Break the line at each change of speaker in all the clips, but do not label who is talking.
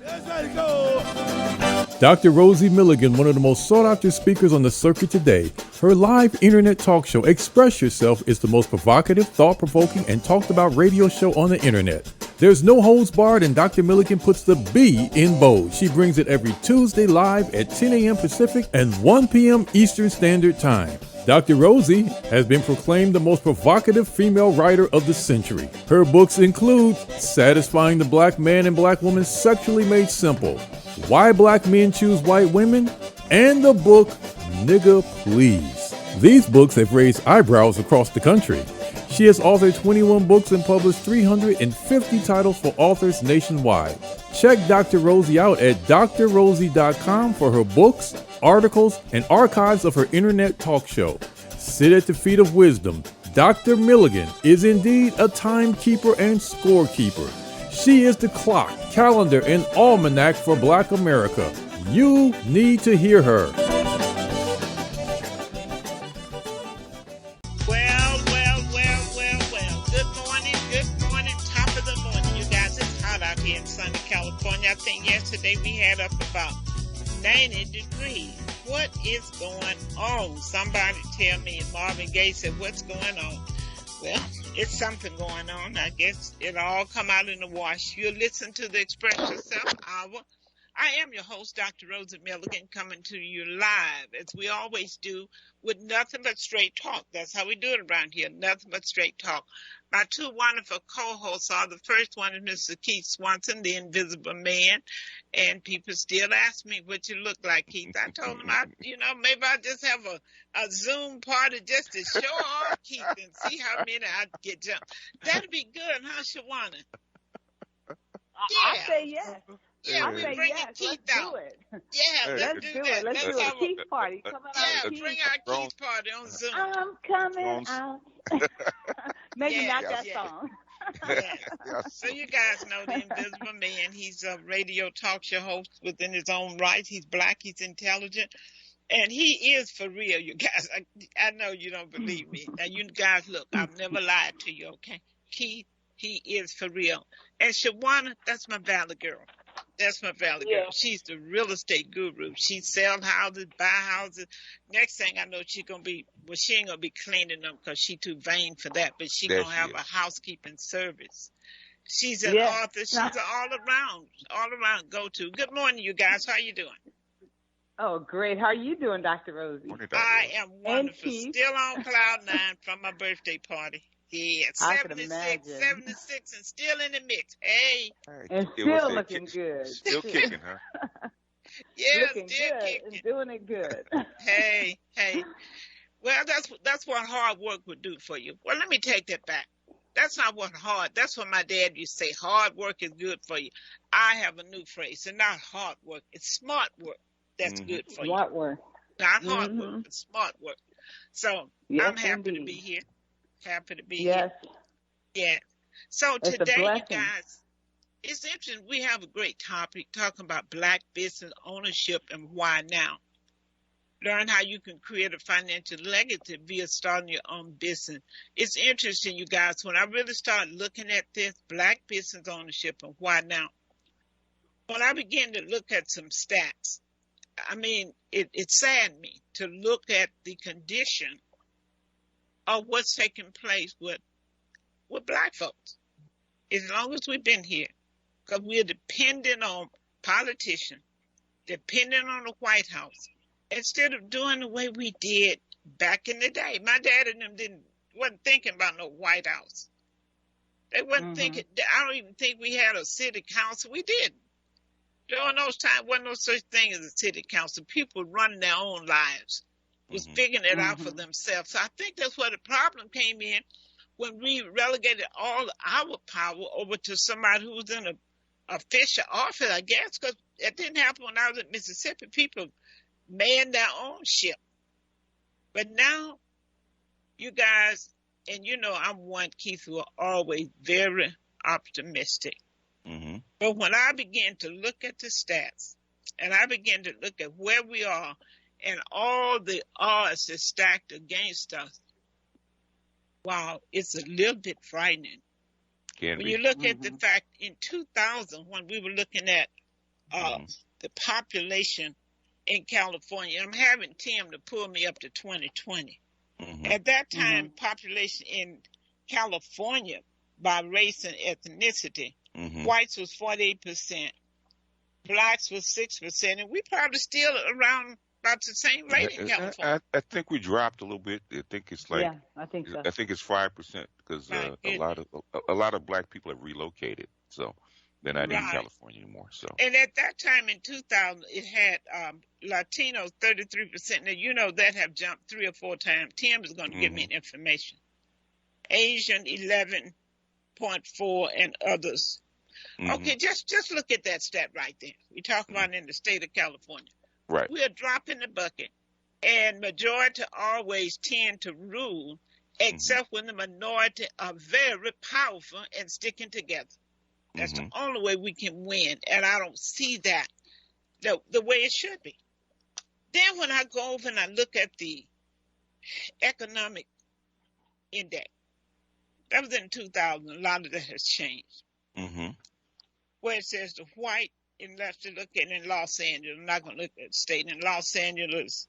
Let's go.
Dr. Rosie Milligan, one of the most sought-after speakers on the circuit today. Her live internet talk show, Express Yourself, is the most provocative, thought-provoking, and talked-about radio show on the internet. There's no holds barred, and Dr. Milligan puts the B in bold. She brings it every Tuesday live at 10 a.m. Pacific and 1 p.m. Eastern Standard Time. Dr. Rosie has been proclaimed the most provocative female writer of the century. Her books include Satisfying the Black Man and Black Woman Sexually Made Simple, Why Black Men Choose White Women, and the book Nigga Please. These books have raised eyebrows across the country. She has authored 21 books and published 350 titles for authors nationwide. Check Dr. Rosie out at drrosie.com for her books, articles, and archives of her internet talk show. Sit at the feet of wisdom. Dr. Milligan is indeed a timekeeper and scorekeeper. She is the clock, calendar, and almanac for Black America. You need to hear her.
California. I think yesterday we had up about 90 degrees. What is going on? Somebody tell me. Marvin Gaye said, what's going on? Well, it's something going on. I guess it'll all come out in the wash. You'll listen to the Express Yourself hour. I am your host, Dr. Rosie Milligan, coming to you live, as we always do, with nothing but straight talk. That's how we do it around here, nothing but straight talk. My two wonderful co-hosts are, the first one is Mr. Keith Swanson, the Invisible Man, and people still ask me what you look like, Keith. I told them, maybe I just have a Zoom party just to show off Keith and see how many I get jumped. That'd be good, huh, Shawannah?
I say yes.
Yeah, we're bringing Keith out. Yeah, let's do that.
Let's do a Keith party.
Bring our Keith party on Zoom.
I'm coming out. Maybe not that song.
So you guys know the Invisible Man. He's a radio talk show host within his own right. He's Black. He's intelligent. And he is for real, you guys. I know you don't believe me. Now, you guys, look, I've never lied to you, okay? Keith, he is for real. And Shawannah, that's my Valley girl. That's my Valley girl. She's the real estate guru. She sells houses, buy houses. Next thing I know, she ain't gonna be cleaning them because she too vain for that. But she gonna have a housekeeping service. She's an author. She's an all around go-to. Good morning, you guys. How you doing?
Oh, great. How are you doing, Dr. Rosie?
I am wonderful. Still on cloud nine from my birthday party. Yeah, 76, and still in the mix. Hey.
And still looking good.
Still kicking, huh?
Yeah,
looking
still
good
kicking.
and doing it good.
Hey. Well, that's what hard work would do for you. Well, let me take that back. That's what my dad used to say. Hard work is good for you. I have a new phrase. It's not hard work. It's smart work that's good for you.
Smart work.
Not hard work, but smart work. So I'm happy to be here. Happy to be here. Yeah. So today, you guys, it's interesting. We have a great topic talking about Black business ownership and why now. Learn how you can create a financial legacy via starting your own business. It's interesting, you guys, when I really started looking at this, Black business ownership and why now. When I began to look at some stats, I mean, it saddened me to look at the condition of what's taking place with Black folks. As long as we've been here, because we're dependent on politicians, dependent on the White House, instead of doing the way we did back in the day. My dad and them wasn't thinking about no White House. They wasn't thinking. I don't even think we had a city council. We didn't. During those times, wasn't no such thing as a city council. People running their own lives. Was figuring it out for themselves. So I think that's where the problem came in when we relegated all our power over to somebody who was in a official office, I guess, because it didn't happen when I was in Mississippi. People manned their own ship. But now, you guys, and you know I'm one, Keith, who are always very optimistic. But when I began to look at the stats, and I began to look at where we are, and all the odds that stacked against us, wow, it's a little bit frightening. When you look at the fact in 2000, when we were looking at uh, the population in California. I'm having Tim to pull me up to 2020. At that time, population in California by race and ethnicity, whites was 48%, blacks was 6%, and we probably still around about the same rate in California.
I think we dropped a little bit. I think it's like
I think so.
I think it's 5% because a lot of black people have relocated, so they're not in California anymore. So,
and at that time in 2000, it had Latinos 33%. Now you know that have jumped 3 or 4 times. Tim is going to give me information. Asian 11.4 and others. Okay, just look at that stat right there. We talk about in the state of California.
Right.
We are dropping the bucket, and majority always tend to rule, except when the minority are very powerful and sticking together. That's the only way we can win, and I don't see that the way it should be. Then when I go over and I look at the economic index, that was in 2000. A lot of that has changed. Where it says the white, and let's look at in Los Angeles. I'm not going to look at the state. In Los Angeles,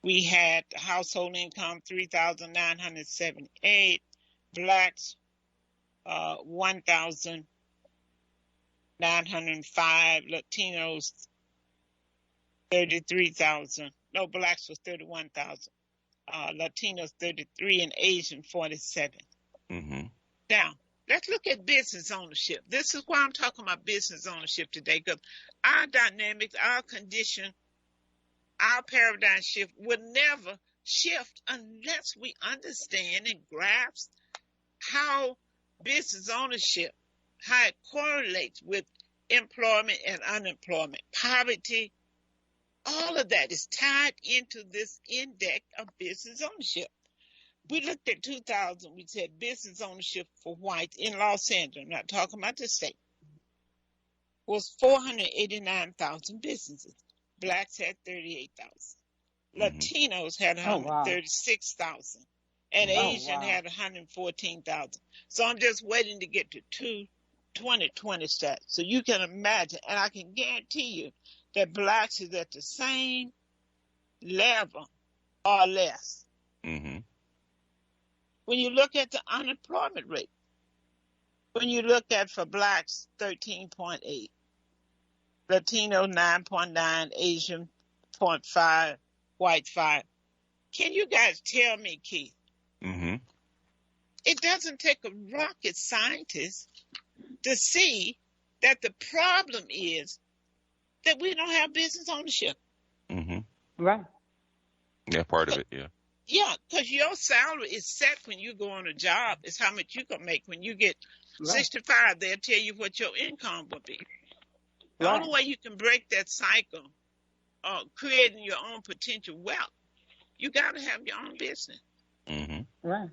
we had household income 3,978, blacks 1,905, Latinos 33,000. No, blacks was 31,000. Latinos 33 and Asian 47. Now, let's look at business ownership. This is why I'm talking about business ownership today, because our dynamics, our condition, our paradigm shift will never shift unless we understand and grasp how business ownership, how it correlates with employment and unemployment, poverty. All of that is tied into this index of business ownership. We looked at 2000, we said business ownership for whites in Los Angeles, I'm not talking about the state, was 489,000 businesses. Blacks had 38,000. Latinos had 136,000. And Asian had 114,000. So I'm just waiting to get to 2020 stats. So you can imagine, and I can guarantee you that blacks is at the same level or less. When you look at the unemployment rate, when you look at for blacks, 13.8, Latino 9.9, Asian 0.5, white 5. Can you guys tell me, Keith? It doesn't take a rocket scientist to see that the problem is that we don't have business ownership.
Right.
Yeah, part of it, yeah.
Yeah, because your salary is set when you go on a job. It's how much you can make. When you get 65, they'll tell you what your income will be. The only way you can break that cycle of creating your own potential wealth, you got to have your own business.
Right.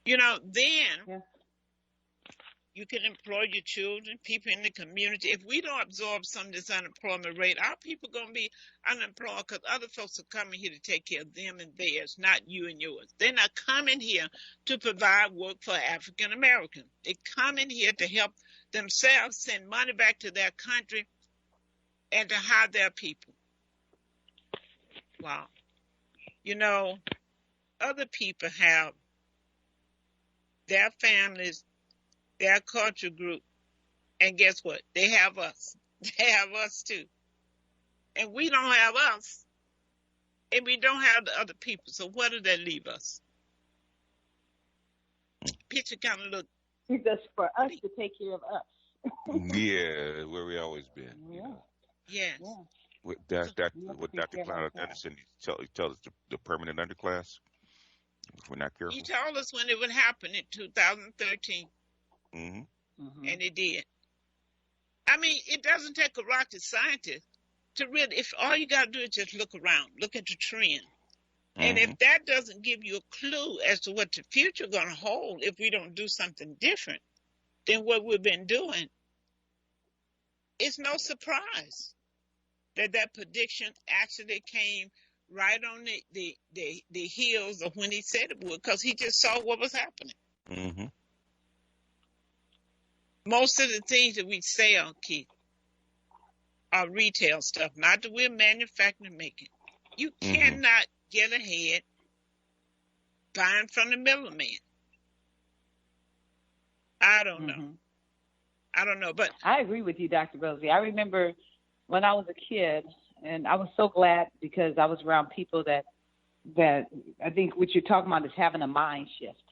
You know, then you can employ your children, people in the community. If we don't absorb some of this unemployment rate, our people are going to be unemployed because other folks are coming here to take care of them and theirs, not you and yours. They're not coming here to provide work for African Americans. They come in here to help themselves send money back to their country and to hire their people. Wow. You know, other people have their families, their culture group, and guess what? They have us. They have us too. And we don't have us, and we don't have the other people. So what does that leave us? Picture kind of look.
It's just for us to take care of us.
Yeah, where we always been.
Yeah.
You know.
Yes.
Yeah.
What Dr. Cloud Anderson tell us the permanent underclass. If we're not careful.
He told us when it would happen in 2013. And it did. I mean, it doesn't take a rocket scientist to really, if all you got to do is just look around, look at the trend. And if that doesn't give you a clue as to what the future going to hold if we don't do something different than what we've been doing, it's no surprise that that prediction actually came right on the heels of when he said it would, because he just saw what was happening. Most of the things that we say on Keith, retail stuff, not that we're manufacturing and making. You cannot get ahead buying from the middleman. I don't know, but
I agree with you, Dr. Rosie. I remember when I was a kid, and I was so glad because I was around people that I think what you're talking about is having a mind shift,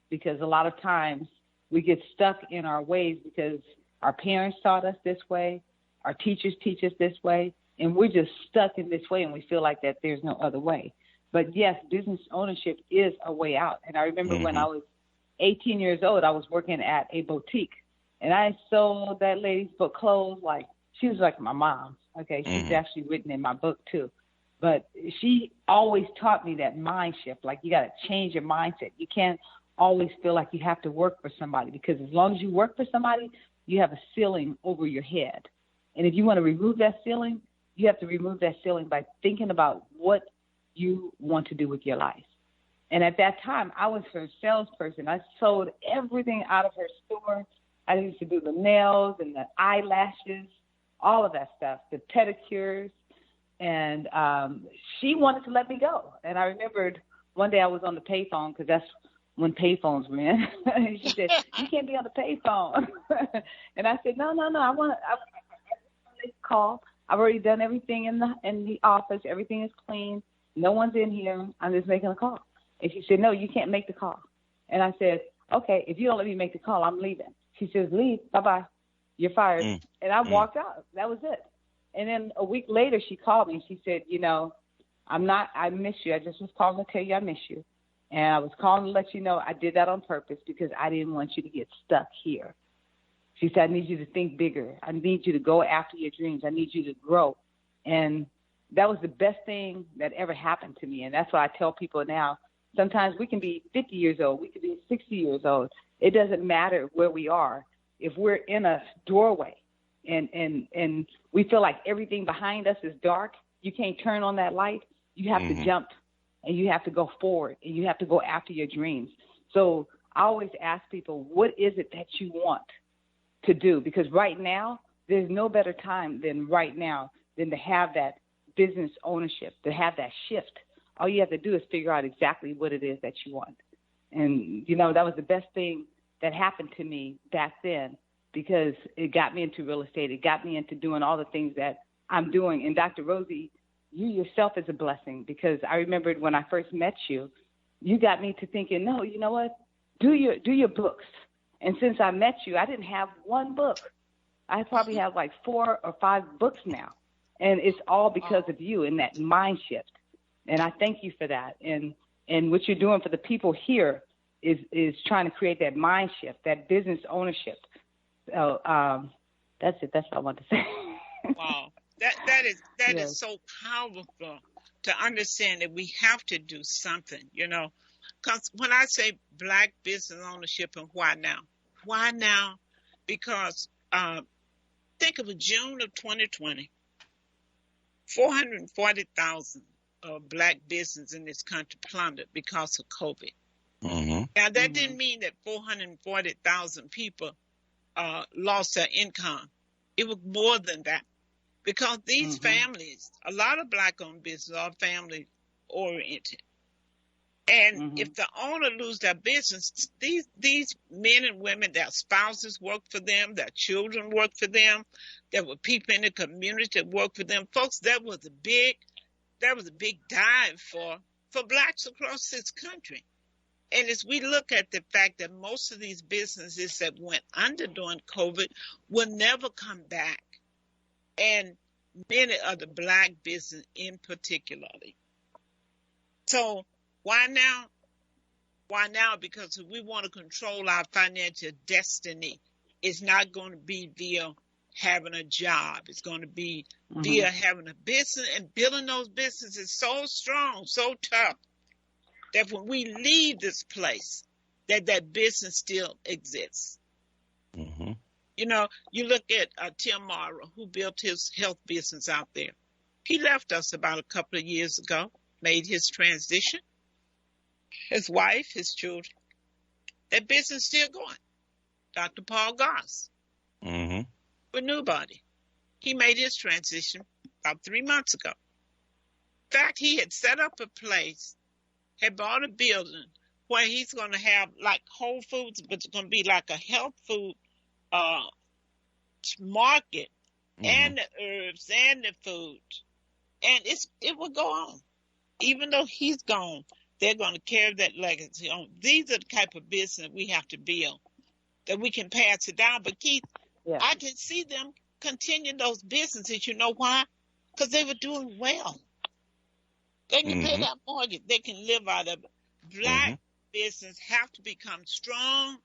because a lot of times we get stuck in our ways because our parents taught us this way, our teachers teach us this way, and we're just stuck in this way, and we feel like that there's no other way. But yes, business ownership is a way out. And I remember when I was 18 years old, I was working at a boutique, and I sold that lady's book clothes like she was like my mom. Okay, she's actually written in my book too. But she always taught me that mind shift. Like, you got to change your mindset. You can't always feel like you have to work for somebody, because as long as you work for somebody, you have a ceiling over your head. And if you want to remove that ceiling, you have to remove that ceiling by thinking about what you want to do with your life. And at that time, I was her salesperson. I sold everything out of her store. I used to do the nails and the eyelashes, all of that stuff, the pedicures. And she wanted to let me go. And I remembered one day I was on the payphone, because that's when payphones were in. And she said, "You can't be on the payphone." And I said, No, I want to call. I've already done everything in the office. Everything is clean. No one's in here. I'm just making a call. And she said, "No, you can't make the call." And I said, "Okay, if you don't let me make the call, I'm leaving." She says, "Leave. Bye-bye. You're fired." And I walked out. That was it. And then a week later, she called me and she said, I miss you. I just was calling to tell you I miss you. And I was calling to let you know I did that on purpose because I didn't want you to get stuck here. She said, "I need you to think bigger. I need you to go after your dreams. I need you to grow." And that was the best thing that ever happened to me. And that's why I tell people now, sometimes we can be 50 years old. We could be 60 years old. It doesn't matter where we are. If we're in a doorway and we feel like everything behind us is dark, you can't turn on that light. You have to jump, and you have to go forward, and you have to go after your dreams. So I always ask people, what is it that you want to do? Because right now, there's no better time than right now than to have that business ownership, to have that shift. All you have to do is figure out exactly what it is that you want. And, that was the best thing that happened to me back then, because it got me into real estate. It got me into doing all the things that I'm doing. And Dr. Rosie, you yourself is a blessing, because I remembered when I first met you, you got me to thinking, no, you know what? Do your books. And since I met you, I didn't have one book. I probably have like 4 or 5 books now. And it's all because of you and that mind shift. And I thank you for that. And what you're doing for the people here is trying to create that mind shift, that business ownership. So that's it. That's what I want to say.
Wow. That is so powerful to understand that we have to do something, because when I say Black business ownership, and why now? Why now? Because think of June of 2020, 440,000 Black businesses in this country plundered because of COVID. Now, that didn't mean that 440,000 people lost their income. It was more than that, because these families, a lot of Black-owned businesses are family-oriented. And if the owner lose their business, these men and women, their spouses work for them, their children work for them, there were people in the community that work for them. Folks, that was a big dive for Blacks across this country. And as we look at the fact that most of these businesses that went under during COVID will never come back, and many of the Black business in particularly. So why now? Why now? Because if we want to control our financial destiny, it's not going to be via having a job. It's going to be via having a business, and building those businesses so strong, so tough, that when we leave this place, that business still exists. You look at Tim Morrow, who built his health business out there. He left us about a couple of years ago, made his transition. His wife, his children, that business still going. Dr. Paul Goss, with Newbody. He made his transition about 3 months ago. In fact, he had set up a place, had bought a building where he's going to have like Whole Foods, but it's going to be like a health food market, and the herbs and the food. And it will go on. Even though he's gone, they're going to carry that legacy on. These are the type of business we have to build, that we can pass it down. But Keith, I can see them continue those businesses. You know why? Because they were doing well. They can pay that mortgage. They can live out of it. Black business have to become strong,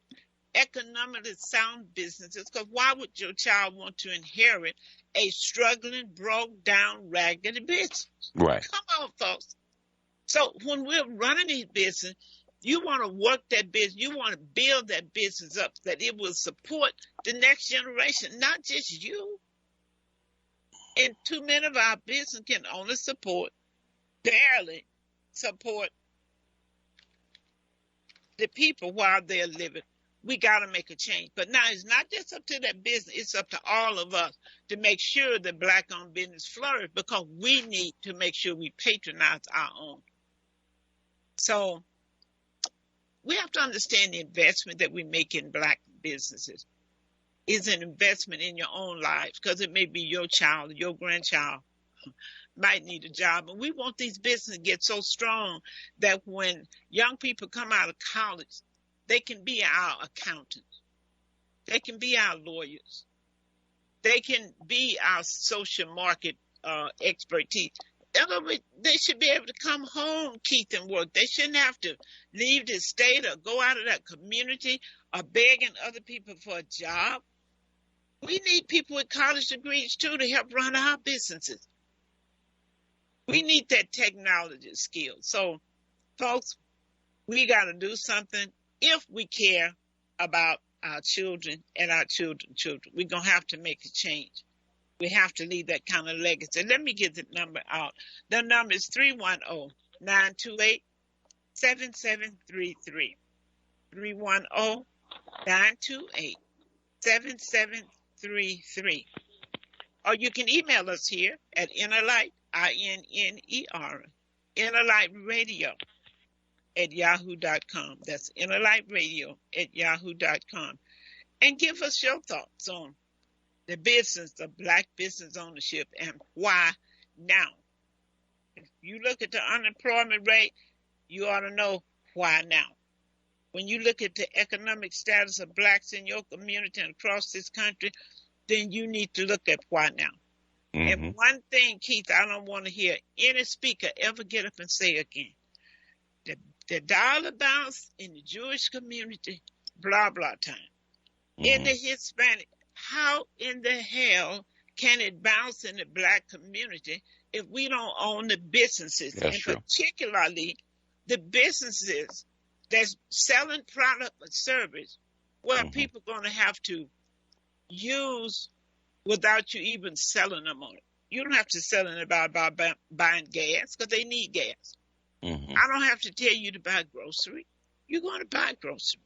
economically sound businesses. Because why would your child want to inherit a struggling, broke down, raggedy business?
Right.
Come on, folks. So when we're running these business, you want to work that business. You want to build that business up that it will support the next generation, not just you. And too many of our business can only barely support the people while they're living. We got to make a change. But now it's not just up to that business. It's up to all of us to make sure that Black-owned business flourish, because we need to make sure we patronize our own. So we have to understand the investment that we make in Black businesses is an investment in your own life, because it may be your child, your grandchild might need a job. And we want these businesses to get so strong that when young people come out of college, they can be our accountants. They can be our lawyers. They can be our social market expertise. They should be able to come home, Keith, and work. They shouldn't have to leave the state or go out of that community or begging other people for a job. We need people with college degrees, too, to help run our businesses. We need that technology skill. So, folks, we got to do something if we care about our children and our children's children. We're going to have to make a change. We have to leave that kind of legacy. Let me get the number out. The number is 310-928-7733. 310-928-7733. Or you can email us here at Innerlight, INNER, innerlightradio@yahoo.com. That's innerlightradio@yahoo.com. And give us your thoughts on the business of Black business ownership and why now. If you look at the unemployment rate, you ought to know why now. When you look at the economic status of Blacks in your community and across this country, then you need to look at why now. And one thing, Keith, I don't want to hear any speaker ever get up and say again. The dollar bounce in the Jewish community, blah, blah time. In the Hispanic, how in the hell can it bounce in the Black community if we don't own the businesses?
That's
and
true.
Particularly the businesses that's selling product or service where people are going to have to use without you even selling them on it. You don't have to sell it about buying gas, because they need gas. I don't have to tell you to buy grocery. You're going to buy grocery.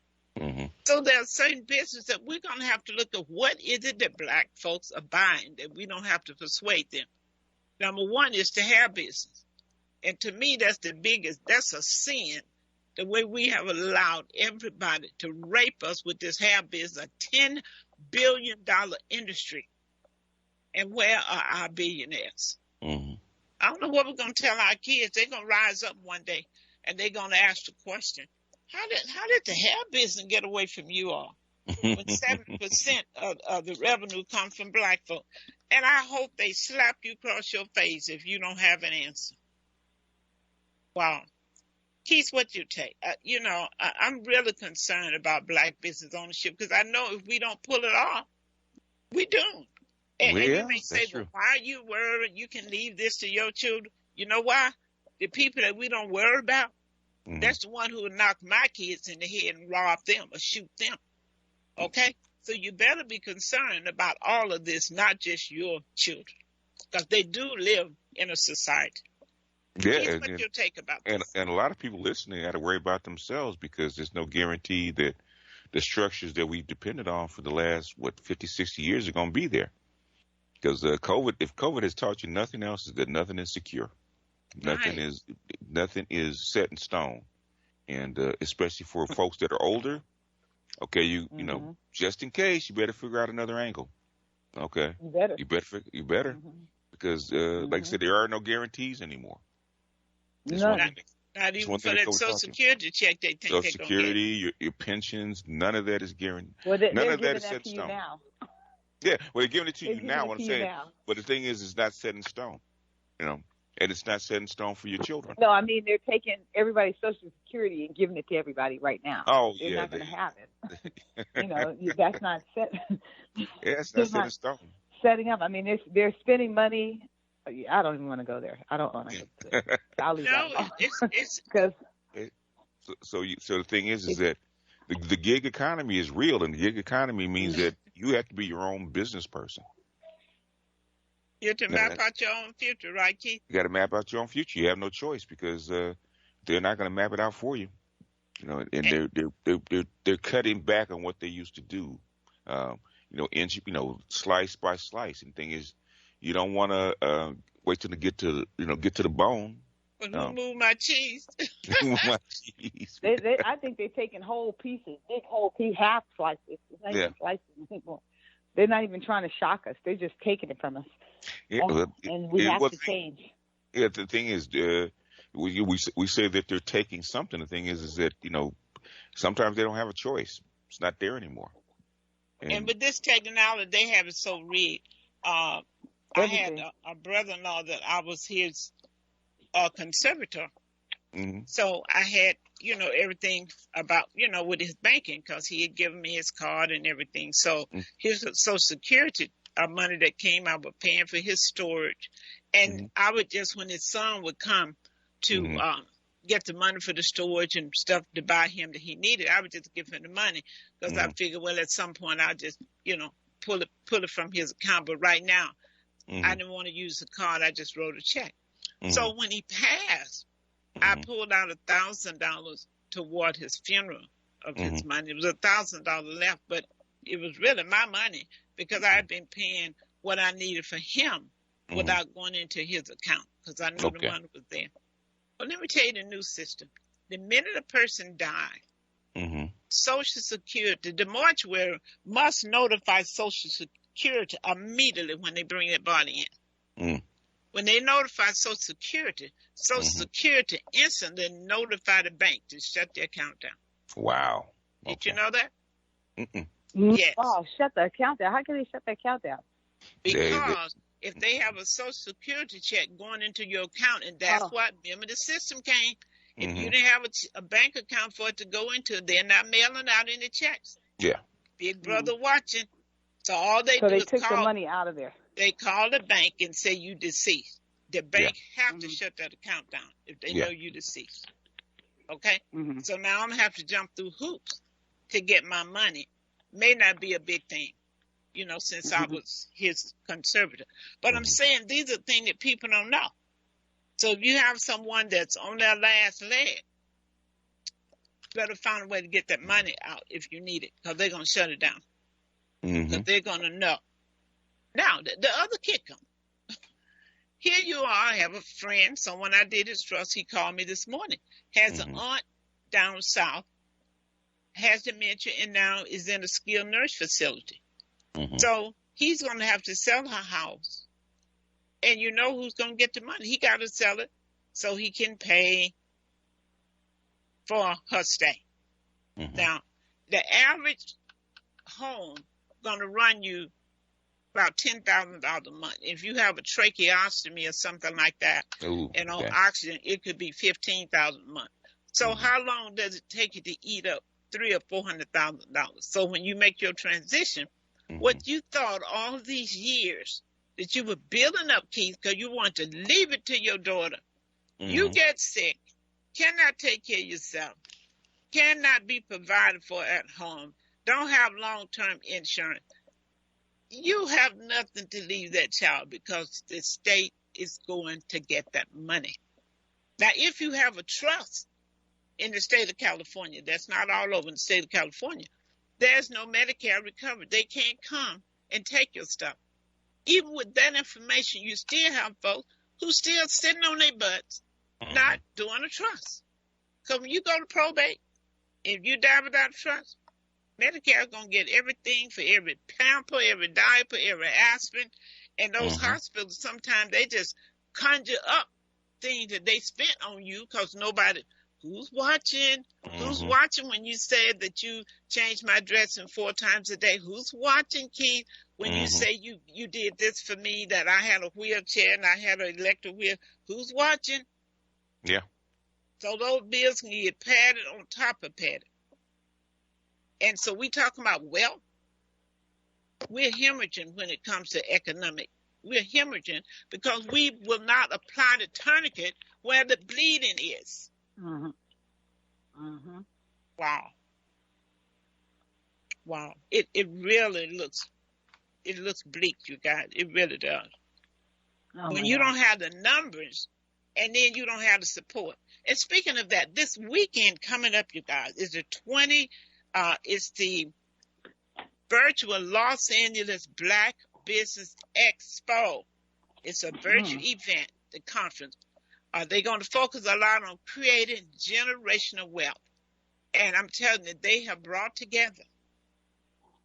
So there are certain businesses that we're going to have to look at what is it that Black folks are buying that we don't have to persuade them. Number one is to have business. And to me, that's a sin, the way we have allowed everybody to rape us with this have business, a $10 billion industry. And where are our billionaires? I don't know what we're going to tell our kids. They're going to rise up one day and they're going to ask the question, how did the hair business get away from you all? When 70% of the revenue comes from Black folk. And I hope they slap you across your face if you don't have an answer. Wow. Keith, what you take? I'm really concerned about Black business ownership, because I know if we don't pull it off, we doomed. And you may say, well, why are you worried? You can leave this to your children. You know why? The people that we don't worry about, that's the one who will knock my kids in the head and rob them or shoot them. Okay? So you better be concerned about all of this, not just your children, because they do live in a society.
Yeah,
what's your take about this?
And a lot of people listening got to worry about themselves, because there's no guarantee that the structures that we've depended on for the last, 50, 60 years are going to be there. Because if COVID has taught you nothing else, is that nothing is secure. Nothing is set in stone. And especially for folks that are older, okay, you know, just in case, you better figure out another angle. Okay, you better, because like I said, there are no guarantees anymore.
Not even for that Social Security check they think
Social Security, your pensions, none of that is guaranteed.
Well,
none of that is set in stone.
Now.
Yeah, well, they're giving it to you now. What I'm saying, but the thing is, it's not set in stone. You know, and it's not set in stone for your children.
No, I mean they're taking everybody's Social Security and giving it to everybody right now.
Oh,
they're not going to have it. You know, that's not set.
Yeah, it's not set in stone.
Setting up. I mean, they're spending money. I don't even want to go there. I don't want to go there. I'll leave that.
It's
because.
So the thing is that the gig economy is real, and the gig economy means that you have to be your own business person.
You have to map out your own future, right, Keith?
You got to map out your own future. You have no choice, because they're not going to map it out for you. You know, and they're cutting back on what they used to do. You know, slice by slice. And the thing is, you don't want to wait till to get to the bone.
But move my cheese?
My cheese.
I think they're taking whole pieces, big whole piece, half slices. It's not even slices anymore. They're not even trying to shock us. They're just taking it from us.
Yeah,
and we have to change.
Yeah, the thing is, we say that they're taking something. The thing is that, you know, sometimes they don't have a choice. It's not there anymore.
And with this technology, they have it so rigged. I had a brother-in-law that I was his conservator. So I had, you know, everything about, you know, with his banking, because he had given me his card and everything. So his Social Security money that came, I was paying for his storage. And I would just, when his son would come to get the money for the storage and stuff to buy him that he needed, I would just give him the money, because I figured, well, at some point I'll just, you know, pull it from his account. But right now, I didn't want to use the card. I just wrote a check. So when he passed, I pulled out $1,000 toward his funeral of his money. It was $1,000 left, but it was really my money, because I had been paying what I needed for him without going into his account, because I knew the money was there. But let me tell you the new system. The minute a person died, Social Security, the mortuary must notify Social Security immediately when they bring that body in. When they notify Social Security Security instantly notify the bank to shut their account down.
Wow.
Did you know that?
Yes. Oh, shut the account down. How can they shut the account down?
Because if they have a Social Security check going into your account, and that's what, remember the system came, if you didn't have a bank account for it to go into, they're not mailing out any checks.
Yeah.
Big brother watching. So all they do is
took the money out of there.
They call the bank and say you deceased. The bank have to shut that account down if they know you deceased. Okay? So now I'm going to have to jump through hoops to get my money. May not be a big thing, you know, since I was his conservator. But I'm saying these are things that people don't know. So if you have someone that's on their last leg, you better find a way to get that money out if you need it, because they're going to shut it down. Because they're going to know. Now, the other kicker. Here you are, I have a friend, someone I did his trust, he called me this morning, has an aunt down south, has dementia, and now is in a skilled nurse facility. So he's going to have to sell her house. And you know who's going to get the money? He got to sell it so he can pay for her stay. Now, the average home going to run you about $10,000 a month. If you have a tracheostomy or something like that, and on oxygen, it could be $15,000 a month. So how long does it take you to eat up $300,000 or $400,000? So when you make your transition, what you thought all these years that you were building up, Keith, because you want to leave it to your daughter, you get sick, cannot take care of yourself, cannot be provided for at home, don't have long-term insurance. You have nothing to leave that child, because the state is going to get that money. Now, if you have a trust in the state of California, that's not all over in the state of California, there's no Medicare recovery. They can't come and take your stuff. even with that information, you still have folks who still sitting on their butts, not doing a trust. Because when you go to probate, if you die without a trust, Medicare is going to get everything for every pamper, every diaper, every aspirin. And those hospitals, sometimes they just conjure up things that they spent on you because nobody, who's watching? Who's watching when you said that you changed my dressing 4 times a day? Who's watching, Keith, when you say you did this for me, that I had a wheelchair and I had an electric wheel? Who's watching?
Yeah.
So those bills can get padded on top of padded. And so we talking about wealth. We're hemorrhaging when it comes to economic. We're hemorrhaging because we will not apply the tourniquet where the bleeding is. Wow. Wow. It really looks bleak, you guys. It really does. When you don't have the numbers and then you don't have the support. And speaking of that, this weekend coming up, you guys, is the it's the virtual Los Angeles Black Business Expo. It's a virtual event, the conference. They're going to focus a lot on creating generational wealth. And I'm telling you, they have brought together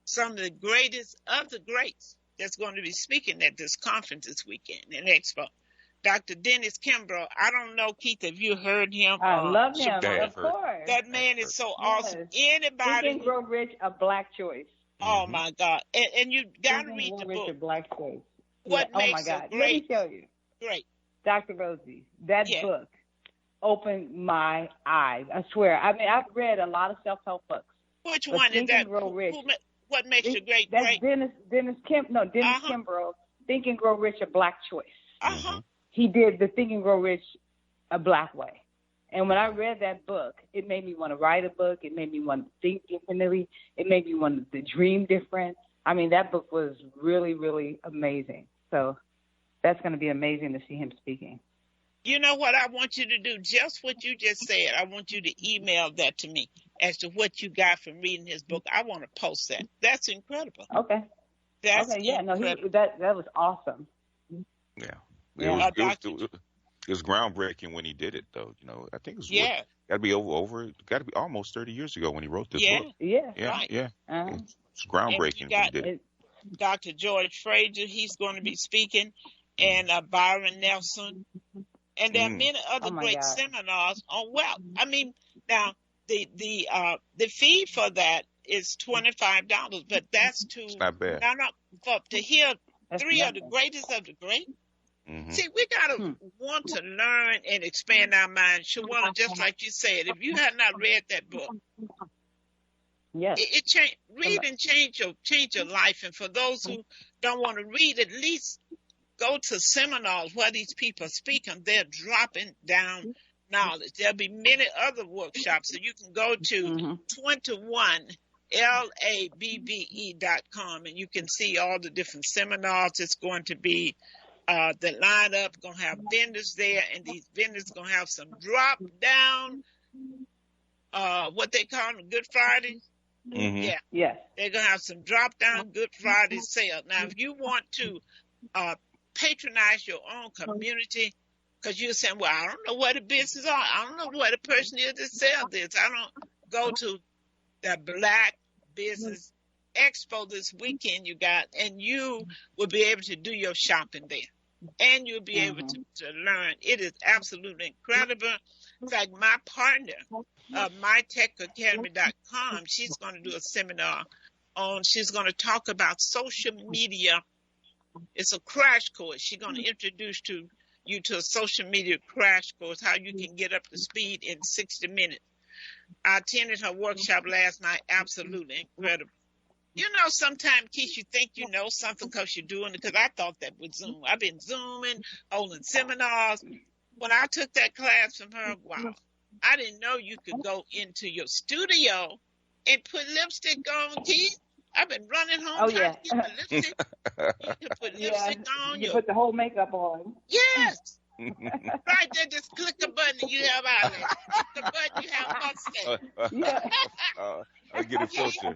some of the greatest of the greats that's going to be speaking at this conference this weekend in Expo. Dr. Dennis Kimbrough, I don't know, Keith, have you heard him?
I love him, of course.
That man is so awesome. Anybody?
Think and Grow Rich, a Black choice.
Oh, my God. And you got to read the book.
A Black choice.
What makes
oh, my God.
it great?
Let me show you.
Great.
Dr. Rosie, that book opened my eyes. I swear. I mean, I've read a lot of self-help books.
Which one is that?
Grow Rich.
What makes you great?
That's Dennis Kimbrough, Think and Grow Rich, a Black choice. He did the Think and Grow Rich a Black way. And when I read that book, it made me want to write a book. It made me want to think differently. It made me want to dream different. I mean, that book was really, really amazing. So that's going to be amazing to see him speaking.
You know what I want you to do? Just what you just said. I want you to email that to me as to what you got from reading his book. I want to post that. That's incredible.
Okay.
That's
incredible. That was awesome.
Yeah. It was groundbreaking when he did it, though. You know, I think it was got to be got to be almost 30 years ago when he wrote this book.
Right.
It's groundbreaking when he did it.
Dr. George Frazier, he's going to be speaking, and Byron Nelson, and there are many other great seminars on wealth. I mean, now the fee for that is $25, but that's
it's not bad.
To hear three of the greatest of the great. See, we gotta want to learn and expand our minds. Shawannah, just like you said, if you have not read that book, read and change your life. And for those who don't want to read, at least go to seminars where these people are speaking. They're dropping down knowledge. There'll be many other workshops, so you can go to 21labbe.com and you can see all the different seminars. It's going to be the lineup, going to have vendors there, and these vendors going to have some drop down, what they call them, Good Fridays. They're going to have some drop down Good Friday sale. Now, if you want to patronize your own community, because you're saying, well, I don't know where the business are. I don't know where the person is that sells this. I don't go to the Black Business Expo this weekend, you got, and you will be able to do your shopping there. And you'll be able to learn. It is absolutely incredible. In fact, my partner, mytechacademy.com, she's going to do a seminar she's going to talk about social media. It's a crash course. She's going to introduce you to a social media crash course, how you can get up to speed in 60 minutes. I attended her workshop last night. Absolutely incredible. You know, sometimes, Keith, you think you know something because you're doing it, because I thought that with Zoom. I've been Zooming, holding seminars. When I took that class from her, wow, I didn't know you could go into your studio and put lipstick on, Keith. I've been running home trying to get my lipstick. You can put lipstick on.
You put the whole makeup on.
Yes. Right there, just click a button and you have eyelids. Click the button, you have mustache.
I get a filter.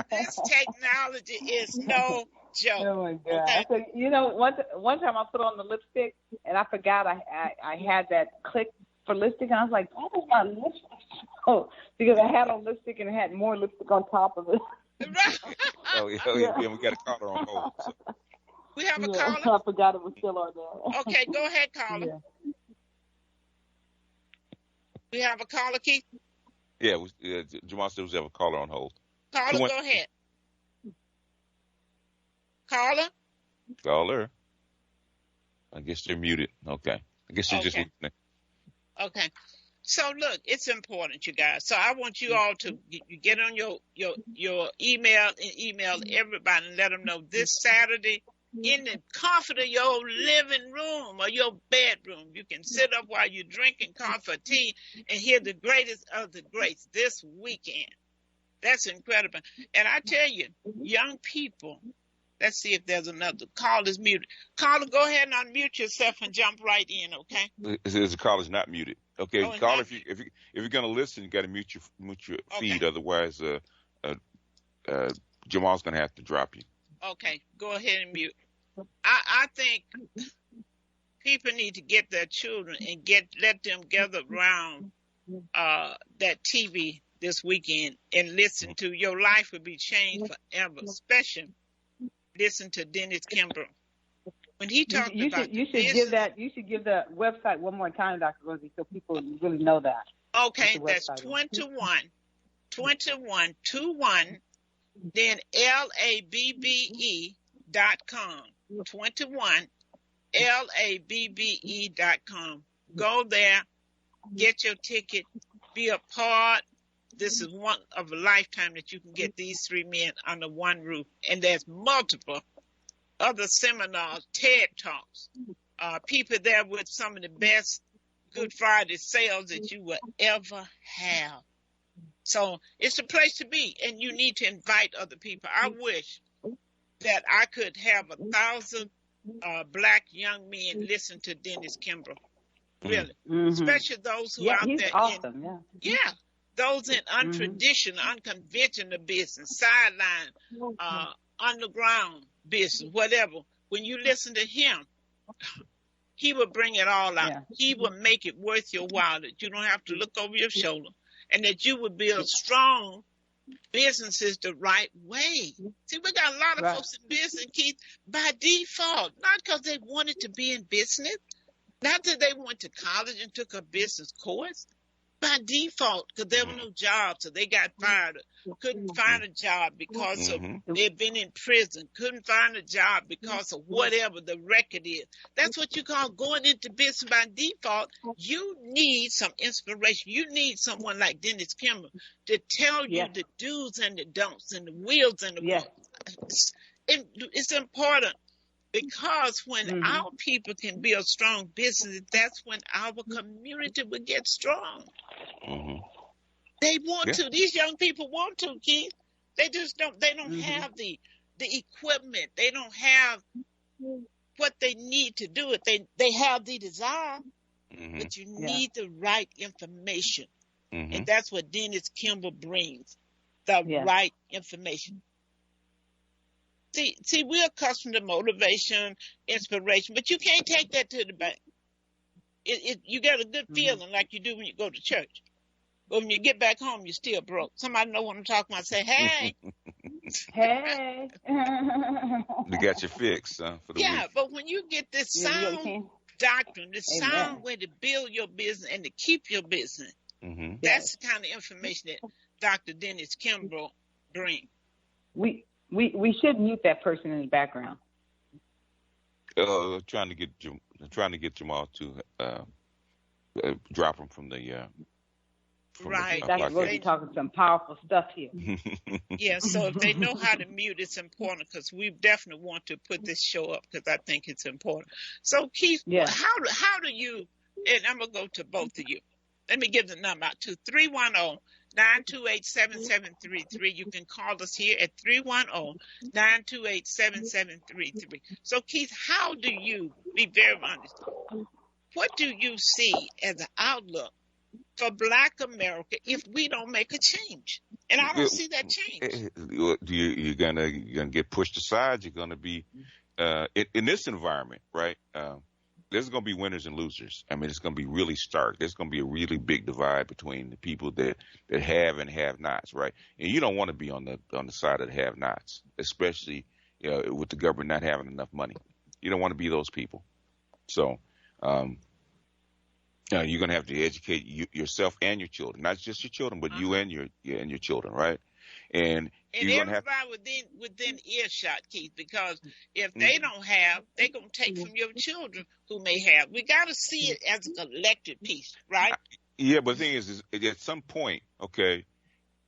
This technology is no joke.
Oh my God!
Okay?
So one time I put on the lipstick and I forgot I had that click for lipstick, and I was like, "What was my lipstick?" Oh, because I had on lipstick and it had more lipstick on top of it.
Right.
Yeah. We got a caller on hold. So.
We have a
Yeah,
caller.
I forgot it was still on there.
Okay, go ahead, caller.
Yeah.
We have a caller, Keith.
Yeah, Jamal said we have a caller on hold.
Caller, go ahead. Caller.
I guess they're muted. Okay. I guess they're just listening.
Okay. So look, it's important, you guys. So I want you all to get on your email and email everybody and let them know this Saturday in the comfort of your living room or your bedroom. You can sit up while you're drinking coffee or tea and hear the greatest of the greats this weekend. That's incredible. And I tell you, young people, let's see if there's another. Call is muted. Caller, go ahead and unmute yourself and jump right in, okay?
The caller's not muted. Okay, caller, if you're gonna listen, you got to mute your feed. Otherwise, Jamal's gonna have to drop you.
Okay, go ahead and mute. I think people need to get their children and let them gather around that TV this weekend and listen to. Your life will be changed forever. Especially listen to Dennis Kimbrough. When he talked
you
about
should give the website one more time, Dr. Rosie, so people really know that.
Okay, that's 21, then LABBE.com. 21, LABBE.com. Go there, get your ticket, be a part. This is one of a lifetime that you can get these three men under one roof. And there's multiple other seminars, TED Talks, people there with some of the best Good Friday sales that you will ever have. So it's a place to be, and you need to invite other people. I wish that I could have 1,000 black young men listen to Dennis Kimbrough, really, especially those who are out there.
Awesome.
Those in untraditional, unconventional business, sideline, underground business, whatever. When you listen to him, he will bring it all out. Yeah. He will make it worth your while, that you don't have to look over your shoulder, and that you will build strong businesses the right way. See, we got a lot of folks in business, Keith, by default, not because they wanted to be in business, not that they went to college and took a business course. By default, because there were no jobs, so they got fired. Couldn't find a job because of they'd been in prison. Couldn't find a job because of whatever the record is. That's what you call going into business by default. You need some inspiration. You need someone like Dennis Kimbrough to tell you the do's and the don'ts and the wills and the won'ts. It's important. Because when our people can build strong business, that's when our community will get strong. They want to. These young people want to, Keith. They just don't. They don't have the equipment. They don't have what they need to do it. They have the desire, but you need the right information, and that's what Dennis Kimbrough brings: the right information. See, we're accustomed to motivation, inspiration, but you can't take that to the bank. You get a good feeling like you do when you go to church. But when you get back home, you're still broke. Somebody know what I'm talking about. Say, hey.
Hey.
You got your fix for the week.
But when you get this sound doctrine, this sound way to build your business and to keep your business, that's the kind of information that Dr. Dennis Kimbrough brings.
We should mute that person in the background.
Trying to get Jamal to drop him from the.
Right.
That's really talking some powerful stuff here.
So if they know how to mute, it's important because we definitely want to put this show up because I think it's important. So Keith, how do you? And I'm gonna go to both of you. Let me give the number out to 310-928-7733. You can call us here at 310-928-7733. So, Keith, how do you, be very honest, what do you see as an outlook for Black America if we don't make a change. And I don't see that change.
You're gonna get pushed aside. You're gonna be in this environment, right? There's gonna be winners and losers. I mean, it's gonna be really stark. There's gonna be a really big divide between the people that have and have nots, right? And you don't want to be on the side of the have nots, especially with the government not having enough money. You don't want to be those people. So. You're going to have to educate yourself and your children, not just your children, but you and your children, right? And you're
everybody within earshot, Keith, because if they don't have, they're going to take from your children who may have. We got to see it as a collective piece, right?
Yeah, but the thing is at some point, okay,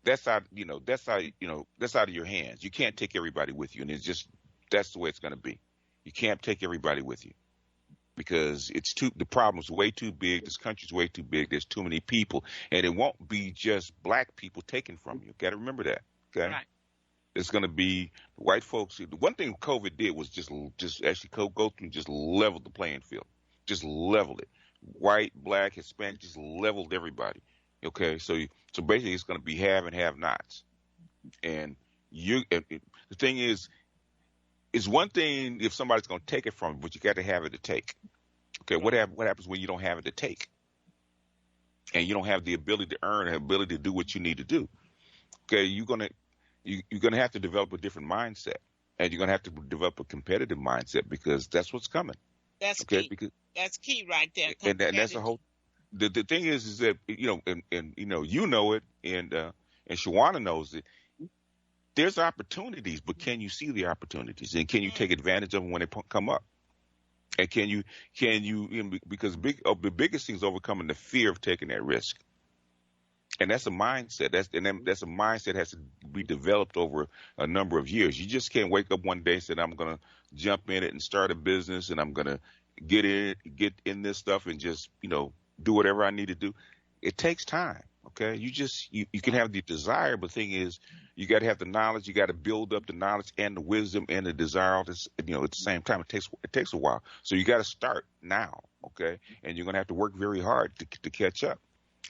that's out of your hands. You can't take everybody with you, and that's the way it's going to be. You can't take everybody with you. Because the problem's way too big. This country's way too big. There's too many people, and it won't be just Black people taken from you. Got to remember that. Okay,
right.
It's going to be white folks. The one thing COVID did was just actually go through and just level the playing field, just leveled it. White, Black, Hispanic, just leveled everybody. Okay, so basically it's going to be have and have nots, and the thing is. It's one thing if somebody's going to take it from you, but you got to have it to take. Okay, what happens when you don't have it to take, and you don't have the ability to earn, the ability to do what you need to do? Okay, you're gonna have to develop a different mindset, and you're gonna have to develop a competitive mindset because that's what's coming.
That's key. That's key right there.
And that's the whole. The thing is that and you know it, and Shawannah knows it. There's opportunities, but can you see the opportunities, and can you take advantage of them when they come up? And can you because the biggest thing is overcoming the fear of taking that risk, and that's a mindset. That's a mindset that has to be developed over a number of years. You just can't wake up one day and say I'm going to jump in it and start a business, and I'm going to get in this stuff and just do whatever I need to do. It takes time. Okay, you can have the desire, but the thing is, you got to have the knowledge. You got to build up the knowledge and the wisdom and the desire. At the same time, it takes a while. So you got to start now. Okay, and you're gonna have to work very hard to catch up.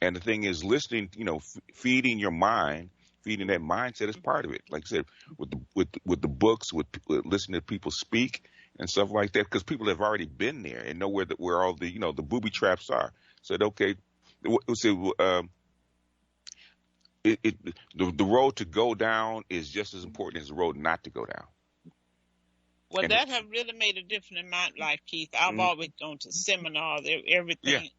And the thing is, listening, feeding your mind, feeding that mindset is part of it. Like I said, with the books, with listening to people speak and stuff like that, because people have already been there and know where all the the booby traps are. Said okay, the road to go down is just as important as the road not to go down.
Well, that have really made a difference in my life, Keith. I've always gone to seminars, everything